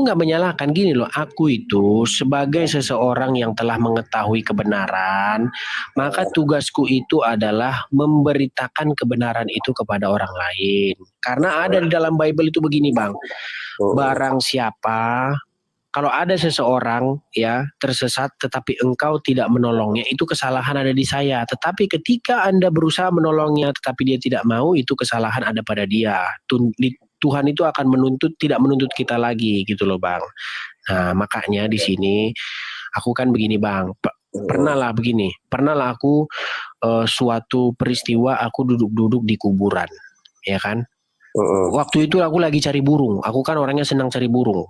nggak menyalahkan gini loh, aku itu sebagai seseorang yang telah mengetahui kebenaran, maka tugasku itu adalah memberitakan kebenaran itu kepada orang lain. Karena ada di dalam Bible itu begini Bang, barang siapa, kalau ada seseorang ya tersesat tetapi engkau tidak menolongnya, itu kesalahan ada di saya. Tetapi ketika Anda berusaha menolongnya tetapi dia tidak mau, itu kesalahan ada pada dia. Tuhan itu akan tidak menuntut kita lagi gitu loh Bang. Nah makanya di sini aku kan begini Bang, pernah lah aku suatu peristiwa aku duduk-duduk di kuburan, ya kan? Waktu itu aku lagi cari burung, aku kan orangnya senang cari burung.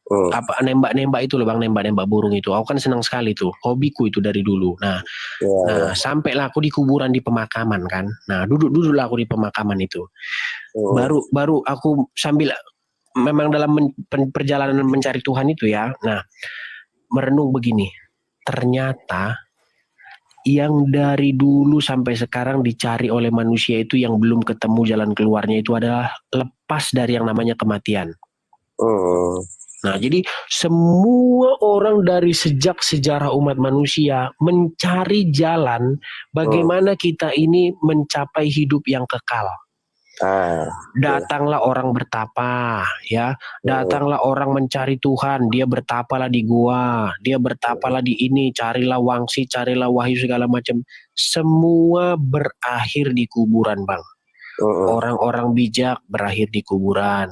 Apa nembak-nembak itu loh Bang, nembak-nembak burung itu. Aku kan senang sekali tuh, hobiku itu dari dulu. Nah, sampailah aku di kuburan di pemakaman kan. Nah, duduklah aku di pemakaman itu. Baru aku sambil memang dalam perjalanan mencari Tuhan itu ya. Nah, merenung begini. Ternyata yang dari dulu sampai sekarang dicari oleh manusia itu yang belum ketemu jalan keluarnya itu adalah lepas dari yang namanya kematian. Nah, jadi semua orang dari sejak sejarah umat manusia mencari jalan bagaimana kita ini mencapai hidup yang kekal. Datanglah orang bertapa, ya. Datanglah orang mencari Tuhan, dia bertapalah di gua, dia bertapalah di ini, carilah wangsi, carilah wahyu segala macam. Semua berakhir di kuburan, Bang. Orang-orang bijak berakhir di kuburan.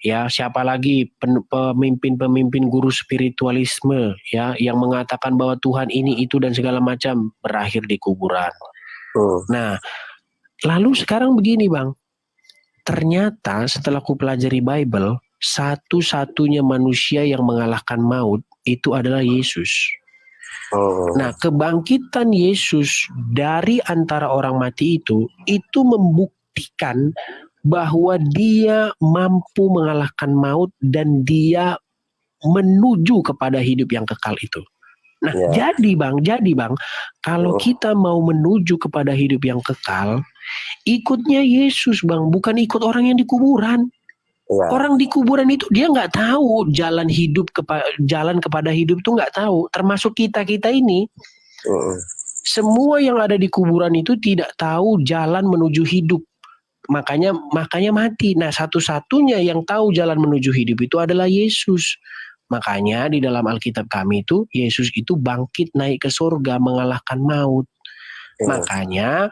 Ya, siapa lagi pemimpin-pemimpin guru spiritualisme ya yang mengatakan bahwa Tuhan ini itu dan segala macam berakhir di kuburan. Nah, lalu sekarang begini Bang, ternyata setelah ku pelajari Bible, satu-satunya manusia yang mengalahkan maut itu adalah Yesus. Nah, kebangkitan Yesus dari antara orang mati itu membuktikan bahwa dia mampu mengalahkan maut dan dia menuju kepada hidup yang kekal itu. Nah, jadi bang, kalau kita mau menuju kepada hidup yang kekal, ikutnya Yesus Bang, bukan ikut orang yang di kuburan. Orang di kuburan itu dia nggak tahu jalan kepada hidup itu nggak tahu. Termasuk kita ini, semua yang ada di kuburan itu tidak tahu jalan menuju hidup. Makanya mati. Nah, satu-satunya yang tahu jalan menuju hidup itu adalah Yesus. Makanya di dalam Alkitab kami itu Yesus itu bangkit naik ke surga mengalahkan maut. Makanya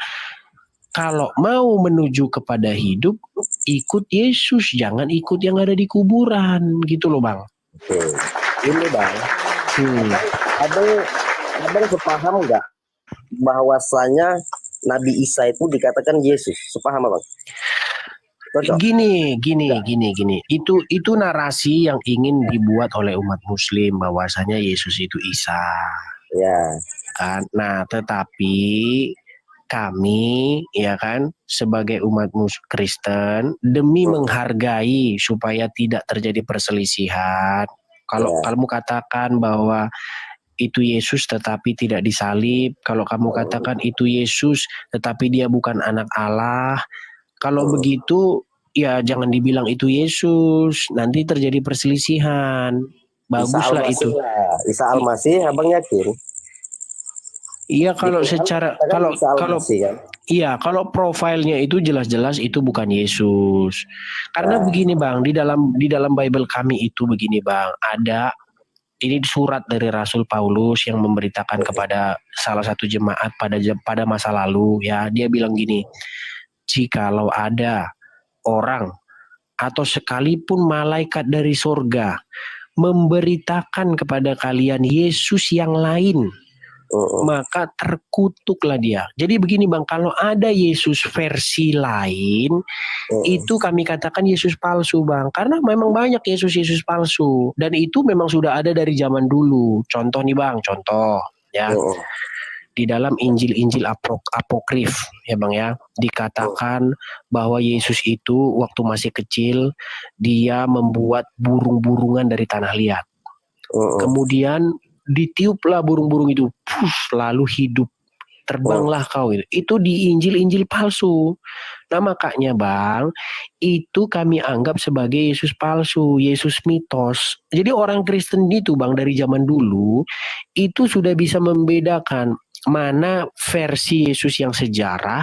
kalau mau menuju kepada hidup, ikut Yesus, jangan ikut yang ada di kuburan, gitu loh Bang. Ini Bang, abang sepaham nggak bahwasanya Nabi Isa itu dikatakan Yesus, sepaham Bang? Gini. Itu narasi yang ingin dibuat oleh umat Muslim bahwasanya Yesus itu Isa. Ya. Kan? Nah, tetapi kami ya kan sebagai umat Kristen demi menghargai supaya tidak terjadi perselisihan. Kalau kamu katakan bahwa itu Yesus tetapi tidak disalib, kalau kamu katakan itu Yesus tetapi dia bukan anak Allah, kalau begitu ya jangan dibilang itu Yesus, nanti terjadi perselisihan. Baguslah itu. Isa Al-Masih abang yakin? Iya, kalau secara kalau Iya, kalau profilnya itu jelas-jelas itu bukan Yesus. Karena begini Bang, di dalam Bible kami itu begini Bang, ada ini surat dari Rasul Paulus yang memberitakan kepada salah satu jemaat pada masa lalu ya, dia bilang gini, jikalau ada orang atau sekalipun malaikat dari surga memberitakan kepada kalian Yesus yang lain, maka terkutuklah dia. Jadi begini Bang, kalau ada Yesus versi lain, itu kami katakan Yesus palsu Bang. Karena memang banyak Yesus palsu. Dan itu memang sudah ada dari zaman dulu. Contoh nih Bang, contoh ya. Di dalam Injil-Injil apokrif ya Bang ya, dikatakan bahwa Yesus itu waktu masih kecil, dia membuat burung-burungan dari tanah liat. Kemudian ditiuplah burung-burung itu, lalu hidup, terbanglah kau. Itu di Injil-Injil palsu. Nah makanya Bang, itu kami anggap sebagai Yesus palsu, Yesus mitos. Jadi orang Kristen itu Bang dari zaman dulu itu sudah bisa membedakan mana versi Yesus yang sejarah,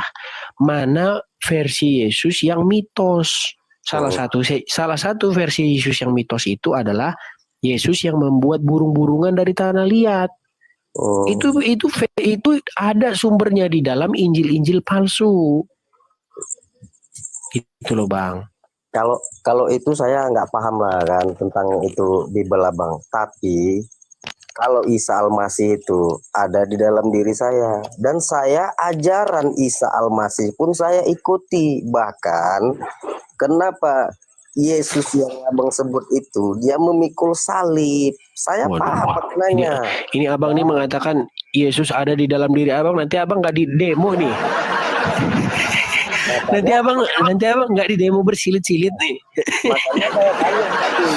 mana versi Yesus yang mitos. Salah satu versi Yesus yang mitos itu adalah Yesus yang membuat burung-burungan dari tanah liat. Itu ada sumbernya di dalam Injil-Injil palsu. Itu loh Bang. Kalau itu saya nggak paham lah kan tentang itu Bible Bang. Tapi kalau Isa Al-Masih itu ada di dalam diri saya, dan saya ajaran Isa Al-Masih pun saya ikuti. Bahkan kenapa Yesus yang abang sebut itu dia memikul salib, saya paham maknanya. Ini abang nih mengatakan Yesus ada di dalam diri abang, nanti abang nggak di demo nih. Nanti abang nggak di demo bersilit-silit nih. Makanya saya tanya tadi,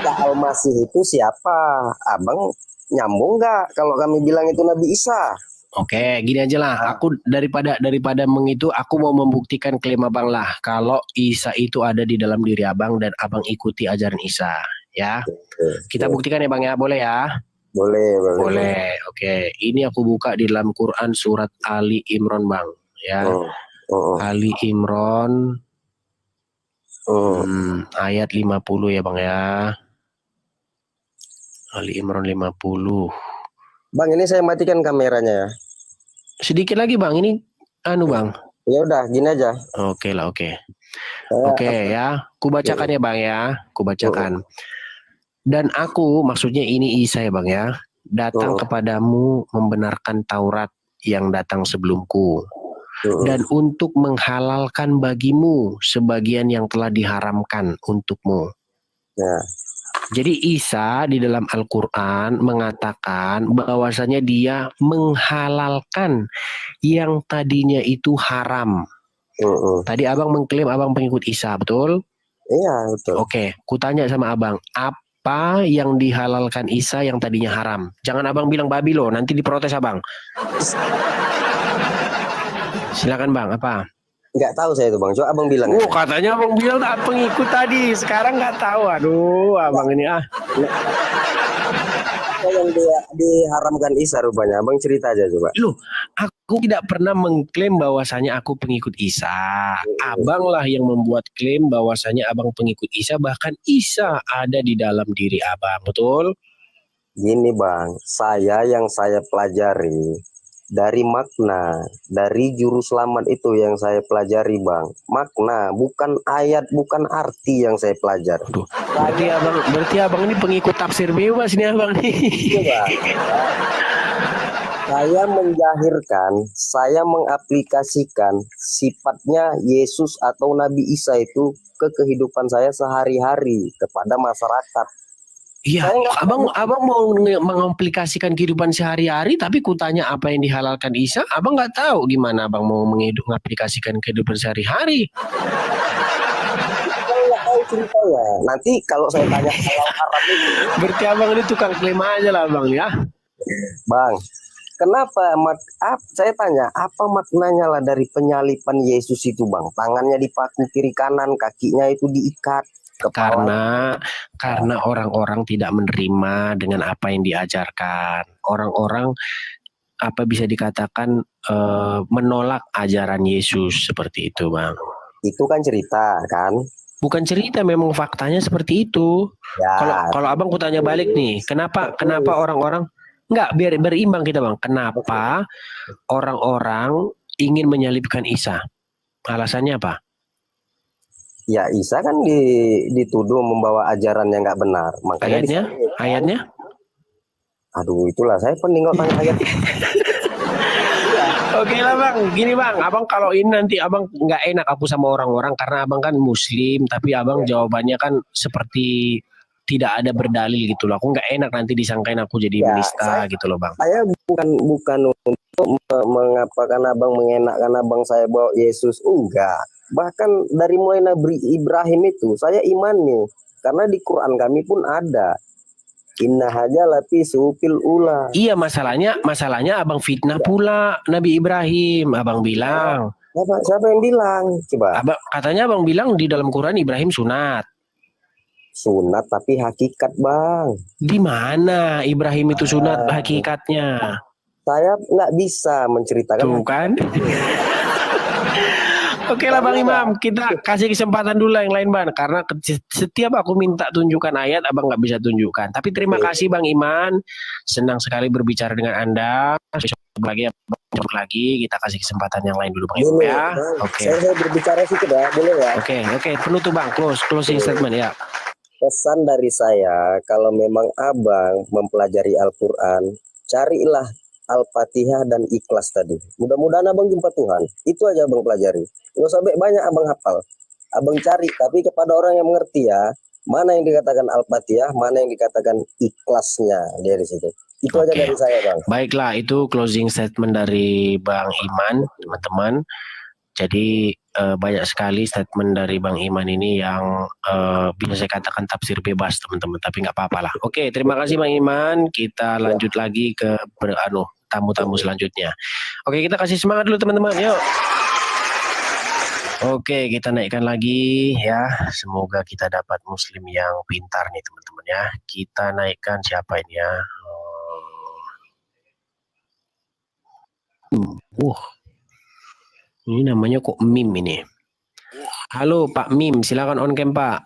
Isa Al-Masih itu siapa? Abang nyambung nggak kalau kami bilang itu Nabi Isa? Oke, gini aja lah. Aku daripada mengitu, aku mau membuktikan klaim abang lah. Kalau Isa itu ada di dalam diri abang dan abang ikuti ajaran Isa, ya. Kita buktikan ya bang ya, boleh ya? Boleh. Oke, ini aku buka di dalam Quran surat Ali Imran bang, ya. Ali Imran ayat 50 ya bang ya. Ali Imran 50. Bang, ini saya matikan kameranya ya. Sedikit lagi bang, ini bang. Ya udah, gini aja. Oke lah, oke. Oke ya, kubacakan ya bang ya, kubacakan. Dan aku, maksudnya ini Isa ya bang ya, datang kepadamu membenarkan Taurat yang datang sebelumku, dan untuk menghalalkan bagimu sebagian yang telah diharamkan untukmu. Ya. Jadi Isa di dalam Al-Quran mengatakan bahwasanya dia menghalalkan yang tadinya itu haram. Tadi abang mengklaim abang pengikut Isa, betul? Iya, betul. Oke, kutanya sama abang, apa yang dihalalkan Isa yang tadinya haram? Jangan abang bilang babi loh, nanti diprotes abang. Silakan bang, apa? Nggak tahu saya itu bang, coba abang bilang. Katanya abang bilang pengikut tadi, sekarang nggak tahu. Aduh, abang ini Apa yang dia diharamkan Isa rupanya? Abang cerita aja coba. Loh, aku tidak pernah mengklaim bahwasanya aku pengikut Isa. Abang lah yang membuat klaim bahwasanya abang pengikut Isa, bahkan Isa ada di dalam diri abang, betul? Gini bang, yang saya pelajari dari makna, dari juru selamat itu yang saya pelajari bang. Makna, bukan ayat, bukan arti yang saya pelajari. Berarti abang ini pengikut tafsir bebas nih abang nih. Iya, saya menjahirkan, saya mengaplikasikan sifatnya Yesus atau Nabi Isa itu ke kehidupan saya sehari-hari kepada masyarakat. Iya, abang mau mengaplikasikan kehidupan sehari-hari, tapi kutanya apa yang dihalalkan Isa, abang nggak tahu gimana abang mau mengaplikasikan kehidupan sehari-hari. Ceritanya nanti kalau saya tanya kalau Arab itu, berarti abang ini tukang klaim aja lah bang ya. Bang, kenapa saya tanya apa maknanya lah dari penyalipan Yesus itu bang? Tangannya dipaku kiri kanan, kakinya itu diikat. Karena orang-orang tidak menerima dengan apa yang diajarkan. Orang-orang apa bisa dikatakan menolak ajaran Yesus seperti itu, Bang. Itu kan cerita kan. Bukan cerita, memang faktanya seperti itu. Ya. Kalau abang kutanya balik nih, kenapa orang-orang enggak biar berimbang kita, Bang. Kenapa orang-orang ingin menyalibkan Isa? Alasannya apa? Ya Isa kan dituduh membawa ajaran yang nggak benar. Makanya Ayatnya? Aduh, itulah saya peninggal tanya ayat. Oke lah Bang, gini Bang, abang kalau ini nanti abang nggak enak aku sama orang-orang karena abang kan Muslim, tapi abang jawabannya kan seperti tidak ada berdalil gitu loh. Aku nggak enak nanti disangkain aku jadi menista gitu loh Bang. Saya bukan untuk mengapakan abang mengenakkan abang saya bawa Yesus, enggak. Bahkan dari mulai Nabi Ibrahim itu saya imani, karena di Quran kami pun ada. Inna haja lati supil ula. Iya, masalahnya abang fitnah pula Nabi Ibrahim. Abang bilang. Siapa yang bilang? Coba. Katanya abang bilang di dalam Quran Ibrahim sunat. Sunat tapi hakikat, Bang. Di mana Ibrahim itu sunat hakikatnya? Saya nggak bisa menceritakan. Tuh kan? Oke lah Bang Imam, kita kasih kesempatan dulu yang lain Bang, karena setiap aku minta tunjukkan ayat, abang nggak bisa tunjukkan. Tapi terima kasih Bang Iman, senang sekali berbicara dengan Anda. Lagi kita kasih kesempatan yang lain dulu Bang Imam ya. Oke. Saya berbicara sih dah, boleh ya? Oke, penutup Bang, closing statement ya. Pesan dari saya, kalau memang abang mempelajari Al-Quran, carilah Al-Fatihah dan Ikhlas tadi. Mudah-mudahan abang jumpa Tuhan. Itu aja abang pelajari. Nggak usah banyak abang hafal. Abang cari, tapi kepada orang yang mengerti ya, mana yang dikatakan Al-Fatihah, mana yang dikatakan Ikhlasnya dari situ. Itu aja dari saya Bang. Baiklah, itu closing statement dari Bang Iman, teman-teman. Jadi banyak sekali statement dari Bang Iman ini yang bisa saya katakan tafsir bebas teman-teman, tapi nggak apa-apa lah. Oke, terima kasih Bang Iman. Kita lanjut lagi ke tamu-tamu selanjutnya. Oke, kita kasih semangat dulu teman-teman. Yuk. Oke, kita naikkan lagi ya. Semoga kita dapat Muslim yang pintar nih teman-teman ya. Kita naikkan siapa ini ya? Ini namanya kok Mim ini. Halo Pak Mim, silakan on cam Pak.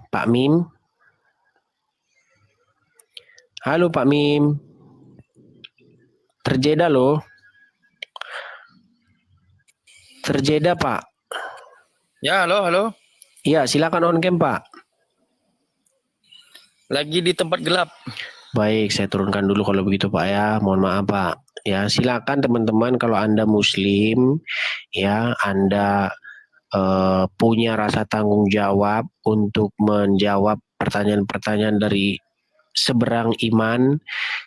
Pak Mim. Halo Pak Mim. Terjeda loh. Terjeda Pak. Ya, halo. Iya, silakan on cam Pak. Lagi di tempat gelap. Baik, saya turunkan dulu kalau begitu Pak ya. Mohon maaf Pak. Ya, silakan teman-teman kalau Anda Muslim, ya Anda punya rasa tanggung jawab untuk menjawab pertanyaan-pertanyaan dari seberang iman,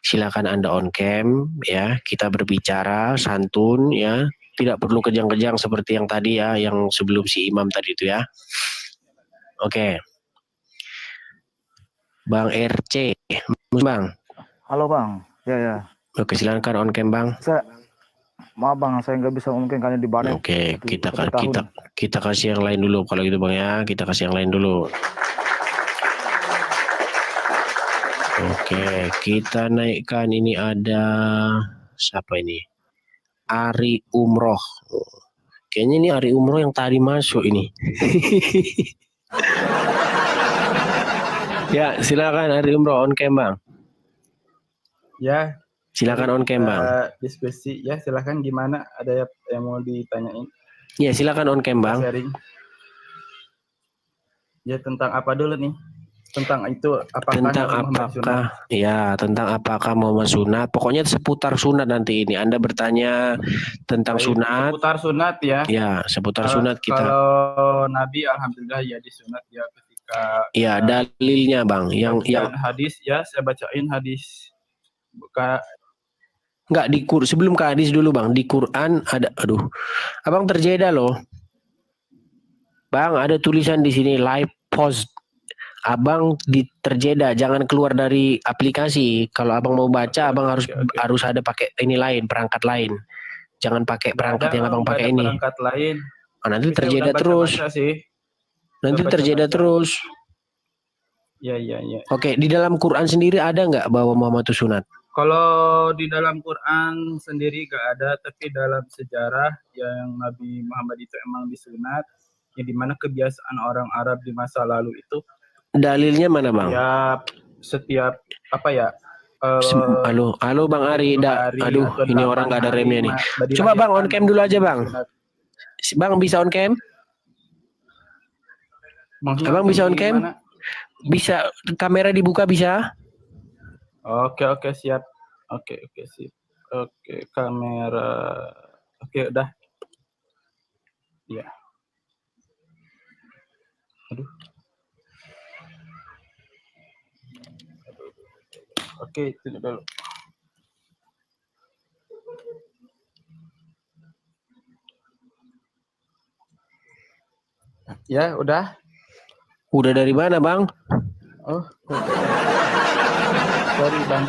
silakan Anda on cam ya. Kita berbicara santun ya. Tidak perlu kejang-kejang seperti yang tadi ya, yang sebelum si imam tadi itu ya. Oke. Bang RC, Bang. Halo Bang, ya. Oke, silakan on cam Bang. Maaf Bang, saya nggak bisa mungkin kalian di Banet. Oke, kita kasih yang lain dulu kalau gitu Bang ya. Kita kasih yang lain dulu. Oke, kita naikkan ini ada siapa ini? Ari Umroh. Kayaknya ini Ari Umroh yang tadi masuk ini. Ya, silakan Ari Umroh on cam Bang. Ya. Silakan on cam Bang. Diskusi ya, silakan gimana? Ada yang mau ditanyain? Ya, silakan on cam Bang. Sharing. Ya, tentang apa dulu nih? Tentang itu tentang apakah Muhammad sunat. Pokoknya seputar sunat nanti ini. Anda bertanya tentang sunat. Seputar sunat ya. Ya, seputar sunat kita. Kalau Nabi alhamdulillah ya disunat ya ketika. Ya, dalilnya Bang. Yang hadis ya, saya bacain hadis. Enggak sebelum ke hadis dulu Bang. Di Quran ada, Abang terjeda loh. Bang, ada tulisan di sini live post. Abang terjeda, jangan keluar dari aplikasi. Kalau abang mau baca, abang harus ada pakai ini lain, perangkat lain. Jangan pakai perangkat yang abang pakai ini. Perangkat lain. Nanti terjeda terus. Nanti terjeda terus. Iya. Oke, di dalam Quran sendiri ada nggak bahwa Muhammad itu sunat? Kalau di dalam Quran sendiri gak ada, tapi dalam sejarah yang Nabi Muhammad itu emang disunat, yang dimana kebiasaan orang Arab di masa lalu itu Dalilnya mana bang? setiap apa ya? Halo Bang Ari, aduh atau ini orang 8 nggak ada hari remnya nih. Coba Bang on cam dulu aja Bang. disunat. Bang bisa on cam? Maksudnya Abang bisa on cam? gimana? Bisa kamera dibuka bisa? Oke siap. Oke sip. Oke kamera. Oke udah. Ya. Aduh. Oke itu dulu. Ya udah. Udah dari mana Bang? Oh. Sorry bang.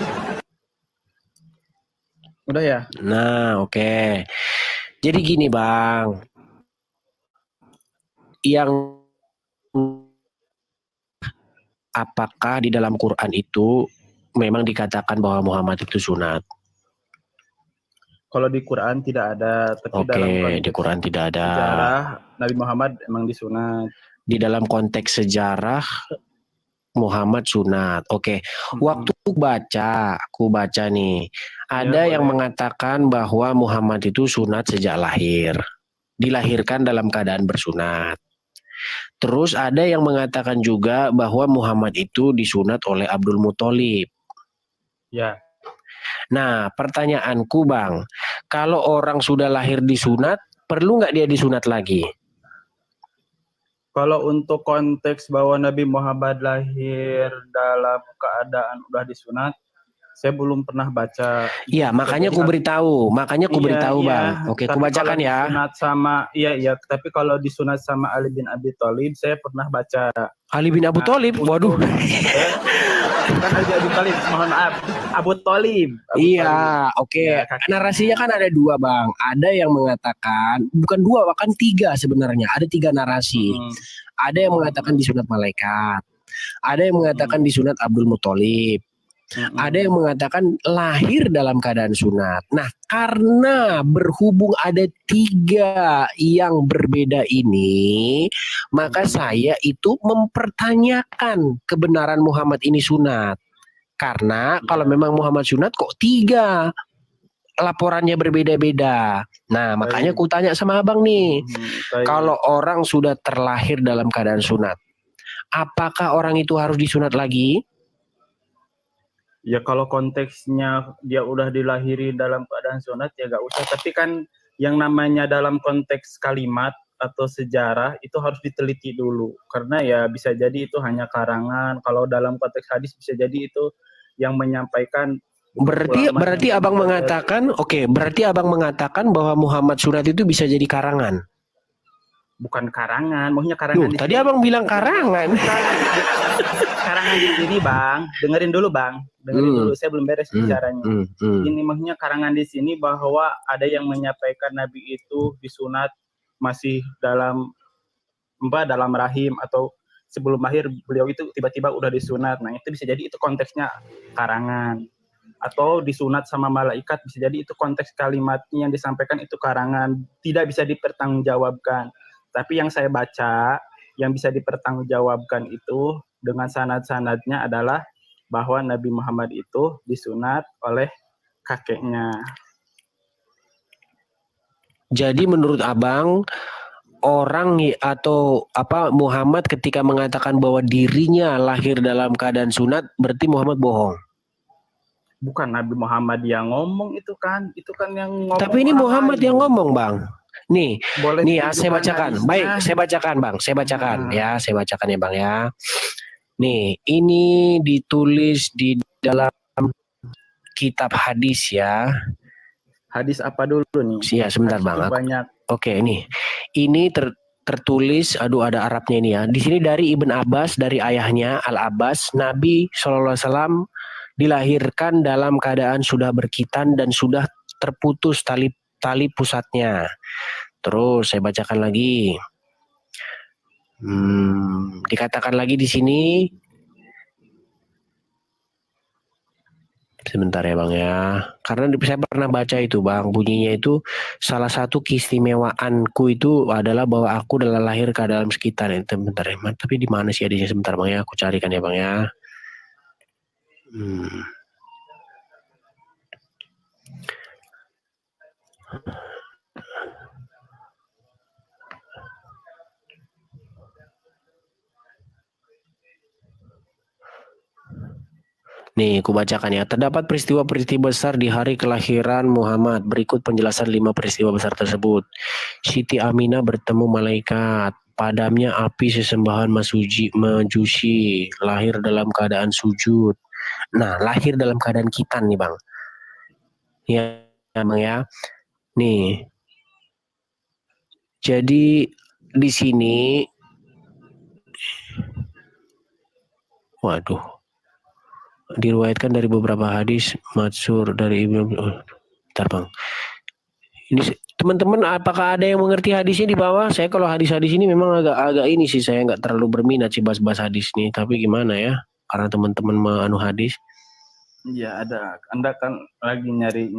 Udah ya? Nah oke. Jadi gini Bang. Yang apakah di dalam Quran itu memang dikatakan bahwa Muhammad itu sunat? Kalau di Quran tidak ada, tapi dalam Oke, konteks di Quran tidak ada. sejarah Nabi Muhammad emang disunat. Di dalam konteks sejarah Muhammad sunat. Oke, waktu aku baca nih, ada yang boleh. mengatakan bahwa Muhammad itu sunat sejak lahir, dilahirkan dalam keadaan bersunat. Terus ada yang mengatakan juga bahwa Muhammad itu disunat oleh Abdul Muthalib. Ya. Nah, pertanyaanku Bang, kalau orang sudah lahir disunat, perlu nggak dia disunat lagi? Kalau untuk konteks bahwa Nabi Muhammad lahir dalam keadaan udah disunat, saya belum pernah baca. Iya, makanya aku beritahu, Bang. Oke, aku bacakan ya. Disunat sama tapi kalau disunat sama Ali bin Abi Thalib saya pernah baca. Ali bin Abu Thalib, waduh. Bukan Ali bin Abi Thalib, mohon maaf. Abu Thalib. Iya, oke. Ya, narasinya kan ada dua Bang. Ada yang mengatakan, bukan dua, bahkan tiga sebenarnya. Ada tiga narasi. Ada yang mengatakan disunat malaikat. Ada yang mengatakan disunat Abdul Muthalib. Ada yang mengatakan lahir dalam keadaan sunat. Nah, karena berhubung ada tiga yang berbeda ini, maka saya itu mempertanyakan kebenaran Muhammad ini sunat. Karena kalau memang Muhammad sunat kok tiga laporannya berbeda-beda. Nah, makanya aku tanya sama abang nih, kalau orang sudah terlahir dalam keadaan sunat, apakah orang itu harus disunat lagi? Ya kalau konteksnya dia udah dilahiri dalam keadaan sunat ya gak usah. Tapi kan yang namanya dalam konteks kalimat atau sejarah itu harus diteliti dulu. Karena ya bisa jadi itu hanya karangan. Kalau dalam konteks hadis bisa jadi itu yang menyampaikan. Berarti abang mengatakan, berarti abang mengatakan bahwa Muhammad sunat itu bisa jadi karangan. Bukan karangan, maksudnya karangan. Tadi abang bilang karangan. Karangan di sini Bang, dengerin dulu Bang, dulu. Saya belum beres bicaranya. Ini maksudnya karangan di sini bahwa ada yang menyampaikan Nabi itu disunat masih dalam rahim atau sebelum lahir beliau itu tiba-tiba udah disunat. Nah itu bisa jadi itu konteksnya karangan. Atau disunat sama malaikat bisa jadi itu konteks kalimatnya yang disampaikan itu karangan, tidak bisa dipertanggungjawabkan. Tapi yang saya baca, yang bisa dipertanggungjawabkan itu dengan sanad-sanadnya adalah bahwa Nabi Muhammad itu disunat oleh kakeknya. Jadi menurut abang, orang atau Muhammad ketika mengatakan bahwa dirinya lahir dalam keadaan sunat, berarti Muhammad bohong? Bukan Nabi Muhammad yang ngomong itu kan yang ngomong. Tapi ini Muhammad yang ngomong Bang. Nih, saya bacakan. Hadisnya. Baik, saya bacakan Bang. Saya bacakan ya Bang ya. Nih, ini ditulis di dalam kitab hadis ya. Hadis apa dulu nih? Iya, sebentar Bang. Banyak. Oke, ini tertulis, ada Arabnya ini ya. Di sini dari Ibn Abbas, dari ayahnya Al-Abbas, Nabi SAW dilahirkan dalam keadaan sudah berkitan dan sudah terputus tali pusatnya. Terus saya bacakan lagi. Dikatakan lagi di sini, Sebentar ya Bang ya. Karena saya pernah baca itu Bang, bunyinya itu salah satu keistimewaanku itu adalah bahwa aku adalah lahir ke dalam sekitar. Itu bentar ya. Tapi di mana sih hadisnya, sebentar Bang ya, aku carikan ya Bang ya. Nih, aku bacakan ya. Terdapat peristiwa-peristiwa besar di hari kelahiran Muhammad. Berikut penjelasan 5 peristiwa besar tersebut. Siti Aminah bertemu malaikat. Padamnya api sesembahan majusi. Lahir dalam keadaan sujud. Nah, lahir dalam keadaan khitan nih Bang. Ya Bang ya. Nih. Jadi di sini, waduh, diriwayatkan dari beberapa hadis matsur dari Ibnu. Bentar Bang. Ini teman-teman, apakah ada yang mengerti hadisnya di bawah? Saya kalau hadis-hadis ini memang agak ini sih, saya nggak terlalu berminat sih bahas-bahas hadis nih. Tapi gimana ya? Karena teman-teman menganu hadis. Iya ada. Anda kan lagi nyari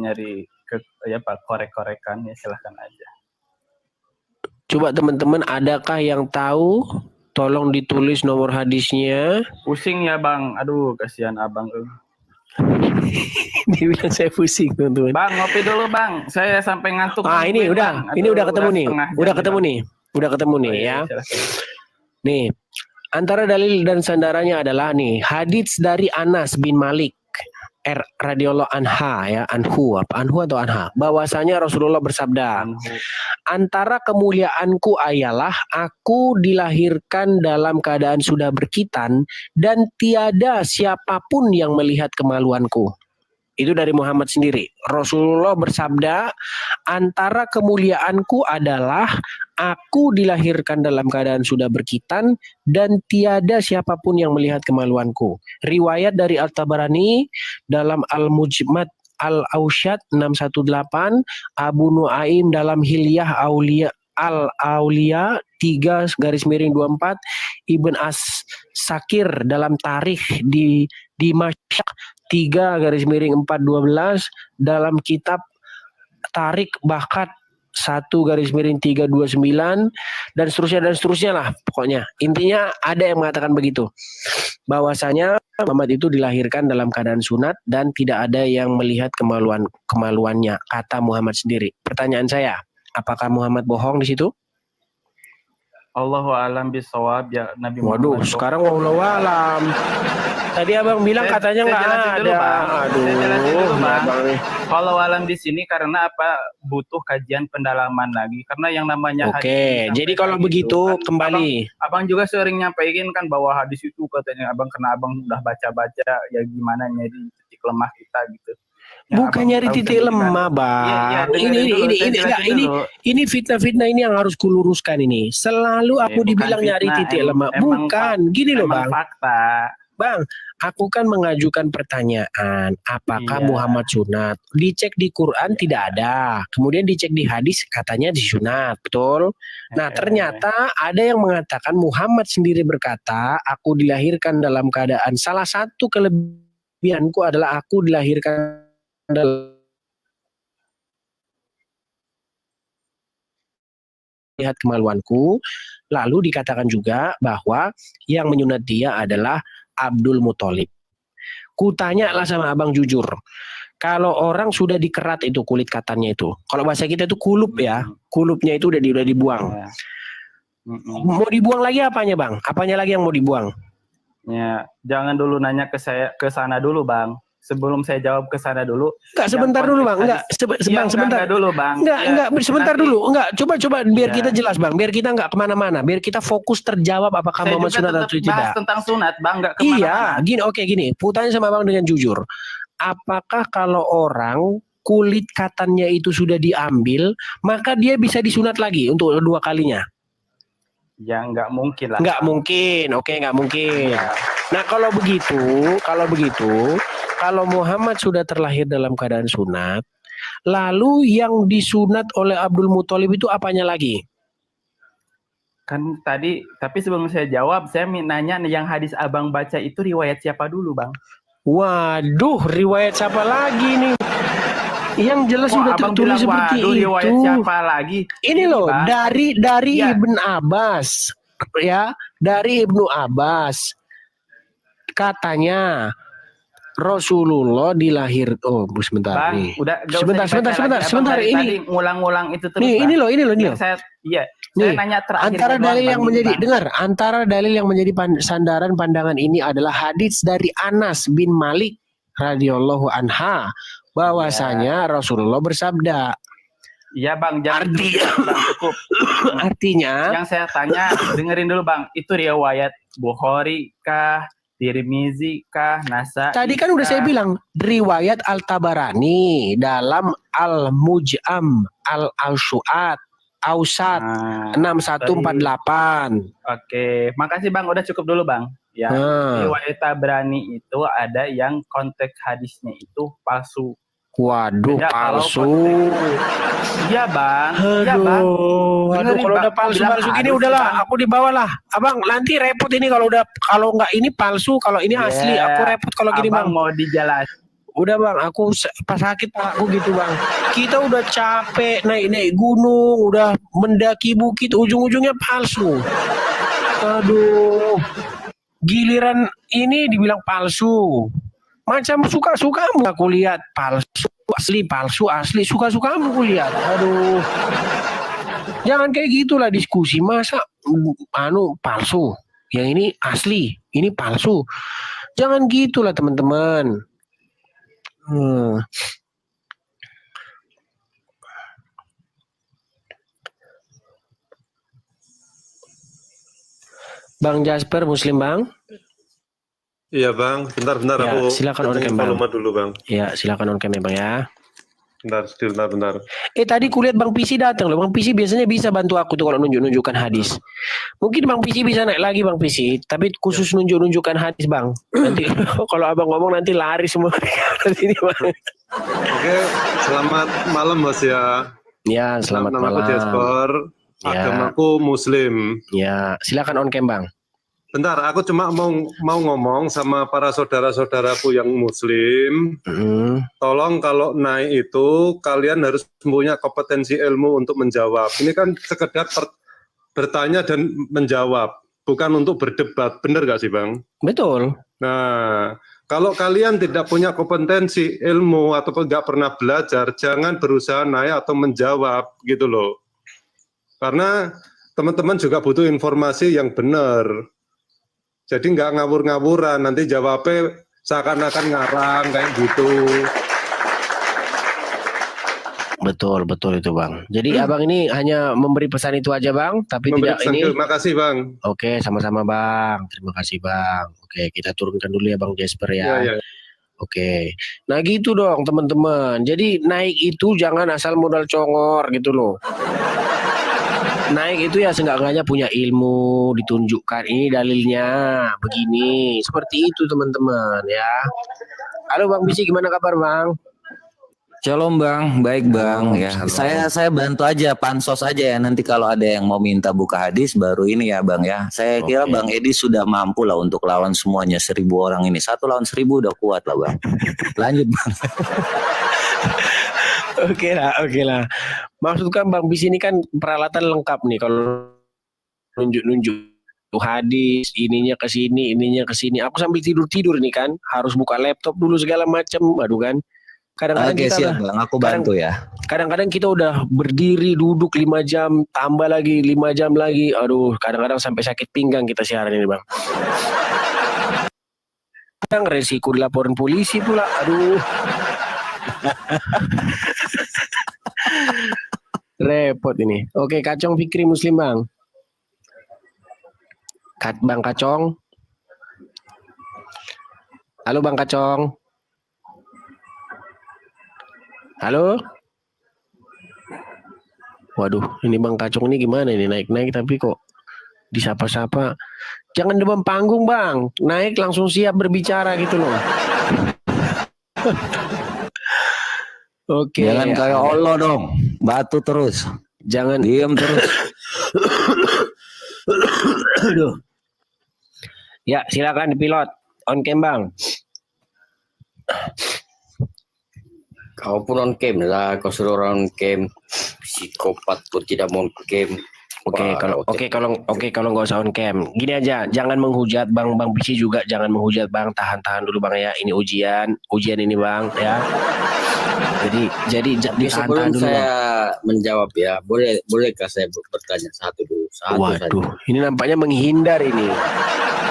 korek-korekan ya, silahkan aja. Coba teman-teman, adakah yang tahu? Tolong ditulis nomor hadisnya. Pusing ya Bang. Aduh, kasihan Abang. Dia bilang saya pusing teman-teman. Bang, ngopi dulu Bang. Saya sampai ngantuk. Ini udah, ini udah ketemu nih. Udah ketemu nih ya. Nih, antara dalil dan sandarannya adalah nih, hadits dari Anas bin Malik radhiyallahu anhu atau anha, bahwasanya Rasulullah bersabda, antara kemuliaanku ialah aku dilahirkan dalam keadaan sudah berkhitan dan tiada siapapun yang melihat kemaluanku. Itu dari Muhammad sendiri. Rasulullah bersabda, antara kemuliaanku adalah aku dilahirkan dalam keadaan sudah berkhitan dan tiada siapapun yang melihat kemaluanku. Riwayat dari Al-Tabarani dalam Al-Mujmad Al-Ausyad 618, Abu Nuaim dalam Hilyah Al-Aulia 3/24, Ibn As-Sakir dalam Tarikh di Dimashq 3/412, dalam kitab Tarik Bakat 1/329, dan seterusnya lah pokoknya. Intinya ada yang mengatakan begitu, bahwasanya Muhammad itu dilahirkan dalam keadaan sunat dan tidak ada yang melihat kemaluannya, kata Muhammad sendiri. Pertanyaan saya, apakah Muhammad bohong di situ? Allahu a'lam bishawab ya Nabi Muhammad. Waduh, sekarang wallahu a'lam. Tadi Abang bilang katanya nggak ada. Kalau alam di sini karena apa? Butuh kajian pendalaman lagi. Karena yang namanya hadis. Jadi kalau begitu kan, kembali. Abang juga sering nyampaikan kan bahwa hadis itu katanya Abang, karena Abang udah baca-baca ya gimana nyari titik lemah kita gitu. Ya, bukan nyari titik lemah, Bang. Ini fitnah-fitnah ini yang harus kuluruskan ini. Selalu aku dibilang nyari titik lemah. Bukan, gini loh, Bang. Fakta. Bang, aku kan mengajukan pertanyaan, apakah Muhammad sunat? Dicek di Quran tidak ada. Kemudian dicek di hadis katanya disunat, betul? Nah, ternyata ada yang mengatakan Muhammad sendiri berkata, aku dilahirkan dalam keadaan, salah satu kelebihanku adalah aku dilahirkan lihat kemaluanku. Lalu dikatakan juga bahwa yang menyunat dia adalah Abdul Muthalib. Kutanyalah sama Abang jujur, kalau orang sudah dikerat itu kulit katannya itu, kalau bahasa kita itu kulup ya, kulupnya itu udah dibuang. Mau dibuang lagi apanya Bang? Apanya lagi yang mau dibuang? Ya, jangan dulu nanya ke sana dulu Bang. Sebelum saya jawab ke sana dulu. Enggak, sebentar dulu Bang. Enggak, sebentar dulu Bang. Enggak, sebentar dulu. Enggak, coba biar kita jelas Bang. Biar kita enggak kemana-mana. Biar kita fokus terjawab apakah Muhammad sunat atau tidak. Bahas tentang sunat Bang, enggak kemana-mana. Iya, gini. Putanya sama Bang dengan jujur. Apakah kalau orang kulit katannya itu sudah diambil, maka dia bisa disunat lagi untuk kedua kalinya? Ya enggak mungkin lah. Enggak mungkin. Oke, enggak mungkin. Ya. Nah, kalau begitu, kalau Muhammad sudah terlahir dalam keadaan sunat, lalu yang disunat oleh Abdul Muthalib itu apanya lagi? Kan tadi, tapi sebelum saya jawab, saya nanya yang hadis Abang baca itu riwayat siapa dulu Bang? Waduh, riwayat siapa lagi nih? Yang jelas Kok sudah abang tertulis bilang seperti waduh riwayat itu. siapa lagi? Ini loh, Bang. dari Ya. Ibn Abbas, ya, dari Ibnu Abbas. Katanya Rasulullah sebentar Bang, nih. udah gak Sebentar, usah dibaca lagi. Abang sebentar dari ini. tadi ngulang-ngulang itu terus. Nih, Bang. ini loh. Yang saya nanya terakhir Antara doang, dalil Bang, yang ini, menjadi Bang. antara dalil yang menjadi sandaran pandangan ini adalah hadits dari Anas bin Malik radhiyallahu anha bahwasanya Rasulullah bersabda. Iya Bang, jangan Bang, cukup. Artinya yang saya tanya, dengerin dulu Bang, itu riwayat Bukhari kah, Tirmizi kah, Nasai? Tadi kan udah saya bilang riwayat Al-Tabarani dalam Al-Muj'am Al-Awsat 6148. Oke, makasih Bang, udah cukup dulu Bang. Ya, riwayat Tabrani itu ada yang konteks hadisnya itu palsu. Waduh, Beda palsu. Iya Bang. Aduh, kalau udah palsu gini udahlah, aku dibawa lah. Abang, nanti repot ini kalau nggak ini palsu, kalau ini asli, aku repot kalau gini Bang. Mau dijelasin. Udah Bang, aku pas sakit aku gitu Bang. Kita udah capek naik gunung, udah mendaki bukit, ujung-ujungnya palsu. Aduh, giliran ini dibilang palsu. Macam suka-sukamu aku lihat palsu asli suka-sukamu aku lihat. Aduh. Jangan kayak gitulah diskusi, masa palsu. Yang ini asli, ini palsu. Jangan gitulah teman-teman. Bang Jasper Muslim Bang. Iya Bang, bentar Ya, aku silakan on cam Bang. dulu Bang. Ya, silakan on cam ya Bang ya. Bentar. Tadi kulihat Bang PC datang loh. Bang PC biasanya bisa bantu aku tuh kalau nunjuk-nunjukkan hadis. Mungkin Bang PC bisa naik lagi Bang PC, tapi khusus nunjuk-nunjukkan hadis Bang. Nanti kalau Abang ngomong nanti lari semua dari sini Bang. Oke, selamat malam Mas ya. Ya, selamat malam. Namaku Jasper, agamaku Muslim. Ya, silakan on cam Bang. Bentar, aku cuma mau ngomong sama para saudara-saudaraku yang Muslim. Tolong kalau naik itu kalian harus punya kompetensi ilmu untuk menjawab. Ini kan sekedar bertanya dan menjawab, bukan untuk berdebat. Benar gak sih Bang? Betul. Nah, kalau kalian tidak punya kompetensi ilmu atau nggak pernah belajar, jangan berusaha naik atau menjawab gitu loh. Karena teman-teman juga butuh informasi yang benar. Jadi nggak ngawur-ngawuran, nanti jawabnya seakan-akan ngarang kayak gitu. Betul itu Bang. Jadi Abang ini hanya memberi pesan itu aja Bang, tapi tidak ini. Terima kasih Bang. Oke, sama-sama Bang. Terima kasih Bang. Oke, kita turunkan dulu ya Bang Jasper ya. Ya. Oke. Nah gitu dong teman-teman. Jadi naik itu jangan asal modal congor gitu loh. Naik itu ya seenggak-enggaknya punya ilmu, ditunjukkan ini dalilnya begini, seperti itu teman-teman ya. Halo Bang Bisi, gimana kabar Bang? Shalom Bang, baik Bang ya. Saya bantu aja pansos aja ya, nanti kalau ada yang mau minta buka hadis baru ini ya Bang ya. Saya kira Bang Edi sudah mampu lah untuk lawan semuanya 1.000 orang ini. 1 lawan 1.000 udah kuat lah Bang. Lanjut Bang. Oke lah. Maksudkan Bang Bis ini kan peralatan lengkap nih kalau nunjuk hadis, ininya ke sini. Aku sambil tidur nih kan, harus buka laptop dulu segala macam. Aduh kan. Kadang-kadang Oke, siap Bang, aku bantu ya. Kadang-kadang kita udah berdiri duduk 5 jam, tambah lagi 5 jam lagi. Aduh, kadang-kadang sampai sakit pinggang kita siaran ini Bang. Kadang resiko dilaporin polisi pula. Aduh. Repot ini. Oke, Kacong Fikri Muslim Bang. Bang Kacong. Halo Bang Kacong. Halo. Waduh, ini Bang Kacong ini gimana ini naik-naik tapi kok disapa-sapa. Jangan demam panggung Bang. Naik langsung siap berbicara gitu loh. Oke. Jangan kayak Allah dong, batu terus. Jangan diam terus. Aduh. Ya, silakan pilot. On cam Bang. Kau pun on cam lah, kau suruh orang on cam. Psikopat pun tidak mau on cam. Oke, kalau nggak usah on cam. Gini aja, jangan menghujat Bang Bisi juga, jangan menghujat Bang. Tahan dulu Bang ya. Ini ujian ini Bang ya. Jadi sebelum dulu, saya Bang. menjawab ya, bolehkah saya bertanya satu dulu? Waduh, ini nampaknya menghindar ini.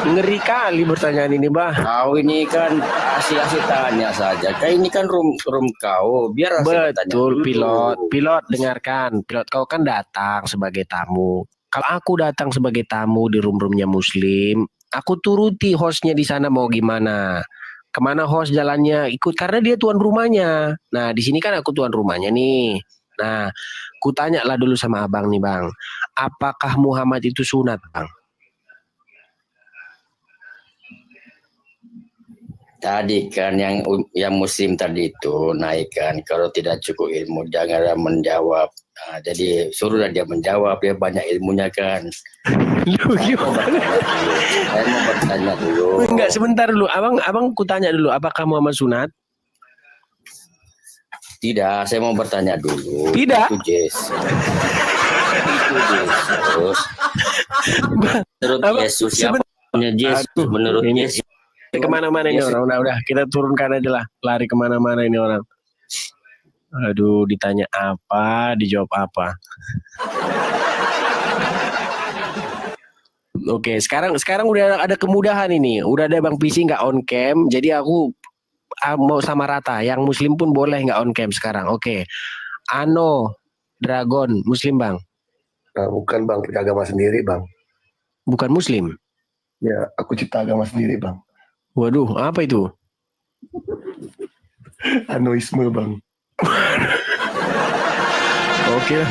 Ngeri kali pertanyaan ini, Bah. Kau ini kan asik-asik tanya saja. Kayak ini kan room kau, biar saya tanya Betul, dulu. pilot dengarkan. Pilot kau kan datang sebagai tamu. Kalau aku datang sebagai tamu di room-roomnya Muslim, aku turuti hostnya di sana mau gimana. Kemana host jalannya ikut karena dia tuan rumahnya. Nah di sini kan aku tuan rumahnya nih. Nah, kutanya lah dulu sama abang nih Bang, apakah Muhammad itu sunat Bang? Tadi kan yang Muslim tadi itu naik kan, kalau tidak cukup ilmu janganlah menjawab. Nah, jadi suruhlah dia menjawab, dia banyak ilmunya kan. Saya mau bertanya dulu. Enggak, sebentar dulu. Abang kutanya dulu, apakah Muhammad sunat? Tidak, saya mau bertanya dulu. Tidak. Itu Jess. Terus menurut Yesus siapa Yesus? Menurut Yesus kemana-mana ini orang. Udah kita turunkan aja lah, lari kemana-mana ini orang. Aduh, ditanya apa, dijawab apa. Oke, sekarang udah ada kemudahan ini. Udah ada Bang Pisi nggak on cam, jadi aku mau sama rata. Yang Muslim pun boleh nggak on cam sekarang. Oke, Ano Dragon Muslim Bang? Bukan Bang, punya agama sendiri Bang. Bukan Muslim? Ya, aku cipta agama sendiri Bang. Waduh, apa itu? Anoisme Bang. Oke.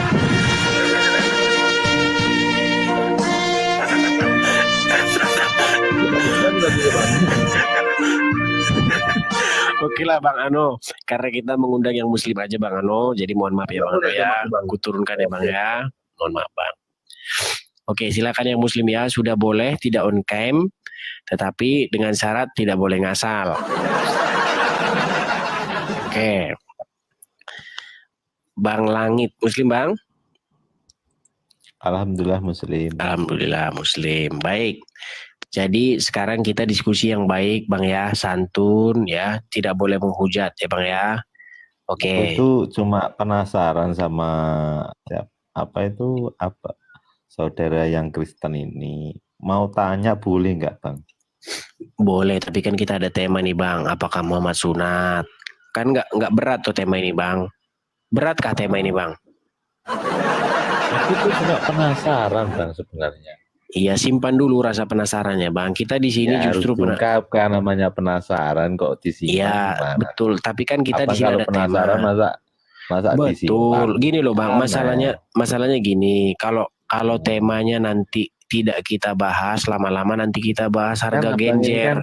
Oke lah Bang Ano, karena kita mengundang yang Muslim aja Bang Ano, jadi mohon maaf ya Bang Ano ya, aku turunkan ya Bang ya, mohon maaf Bang. Oke, silakan yang Muslim ya, sudah boleh tidak on cam, tetapi dengan syarat tidak boleh ngasal. Oke, Bang Langit Muslim Bang? Alhamdulillah Muslim. Alhamdulillah Muslim, baik. Jadi sekarang kita diskusi yang baik Bang ya, santun ya, tidak boleh menghujat ya Bang ya. Oke. Itu cuma penasaran sama apa saudara yang Kristen ini. Mau tanya boleh nggak Bang? Boleh, tapi kan kita ada tema nih Bang, apakah Muhammad sunat? Kan nggak berat tuh tema ini Bang. Beratkah tema ini Bang? Aku tuh cuma penasaran Bang sebenarnya. Iya, simpan dulu rasa penasarannya Bang. Kita di sini ya, justru kan namanya penasaran kok disimpan. Iya, betul. Tapi kan kita di sini ada penasaran tema. Masa betul. Disimpan? Gini loh Bang, masalahnya gini. Kalau temanya nanti tidak kita bahas, lama-lama nanti kita bahas harga genjer.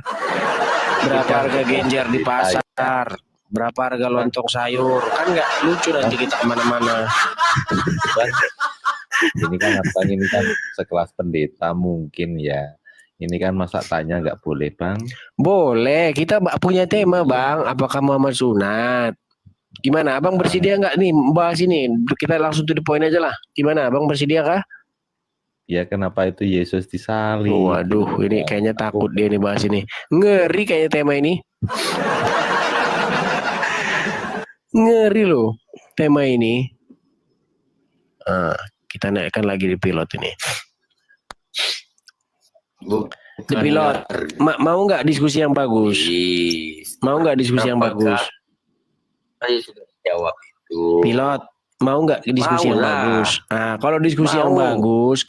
Berapa harga genjer di pasar? Berapa harga lontong sayur? Kan nggak lucu nanti kita kemana-mana. Ini kan ini kan sekelas pendeta mungkin ya. Ini kan masa tanya nggak boleh Bang? Boleh, kita punya tema Bang. Apakah Muhammad sunat? Gimana, Abang bersedia nggak nih bahas ini? Kita langsung to the point aja lah. Gimana, Abang bersedia kah? Ya kenapa itu Yesus disalib? Waduh, ini kayaknya takut dia nih bahas ini. Ngeri kayaknya tema ini. Ngeri loh tema ini. Kita naikkan lagi di pilot ini. Di pilot, mau nggak diskusi yang bagus? Mau nggak diskusi yang bagus? Saya sudah jawab itu. Pilot, mau nggak diskusi yang bagus? Nah, kalau diskusi yang bagus,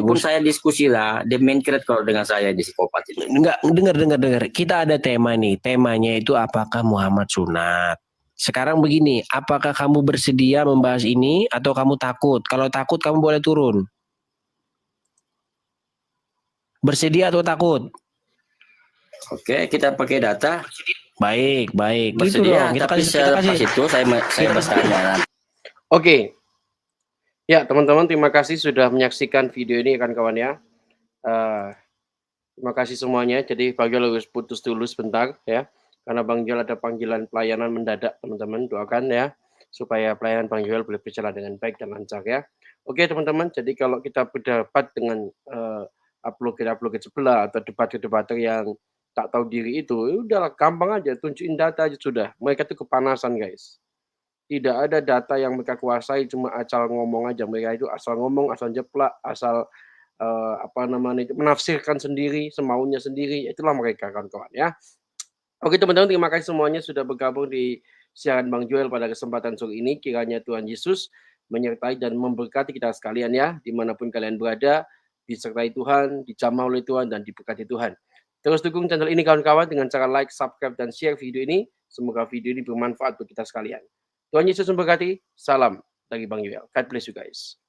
pun saya diskusi lah. The main crowd kalau dengan saya di psikopat itu. Enggak, dengar. Kita ada tema nih. Temanya itu apakah Muhammad sunat? Sekarang begini, apakah kamu bersedia membahas ini atau kamu takut? Kalau takut kamu boleh turun. Bersedia atau takut? Oke, kita pakai data. Baik. Bersedia, gitu dong. Kita kasih itu saya bertanya. Oke. Ya, teman-teman, terima kasih sudah menyaksikan video ini kawan-kawan ya. Terima kasih semuanya. Jadi Bang Joel harus putus dulu sebentar ya. karena Bang Joel ada panggilan pelayanan mendadak, teman-teman. Doakan ya, supaya pelayanan Bang Joel boleh berjalan dengan baik dan lancar ya. Oke teman-teman, jadi kalau kita berdebat dengan apologet sebelah atau debater yang tak tahu diri itu, udahlah gampang aja, tunjukin data aja sudah. Mereka tuh kepanasan guys. Tidak ada data yang mereka kuasai, cuma asal ngomong aja. Mereka itu asal ngomong, asal jeplak, asal menafsirkan sendiri, semaunya sendiri. Itulah mereka kawan-kawan ya. Oke teman-teman, terima kasih semuanya sudah bergabung di siaran Bang Joel pada kesempatan sore ini. Kiranya Tuhan Yesus menyertai dan memberkati kita sekalian ya, dimanapun kalian berada, disertai Tuhan, dijamah oleh Tuhan, dan diberkati Tuhan. Terus dukung channel ini kawan-kawan dengan cara like, subscribe, dan share video ini. Semoga video ini bermanfaat untuk kita sekalian. Tuhan Yesus memberkati. Salam dari Bang Joel. God bless you guys.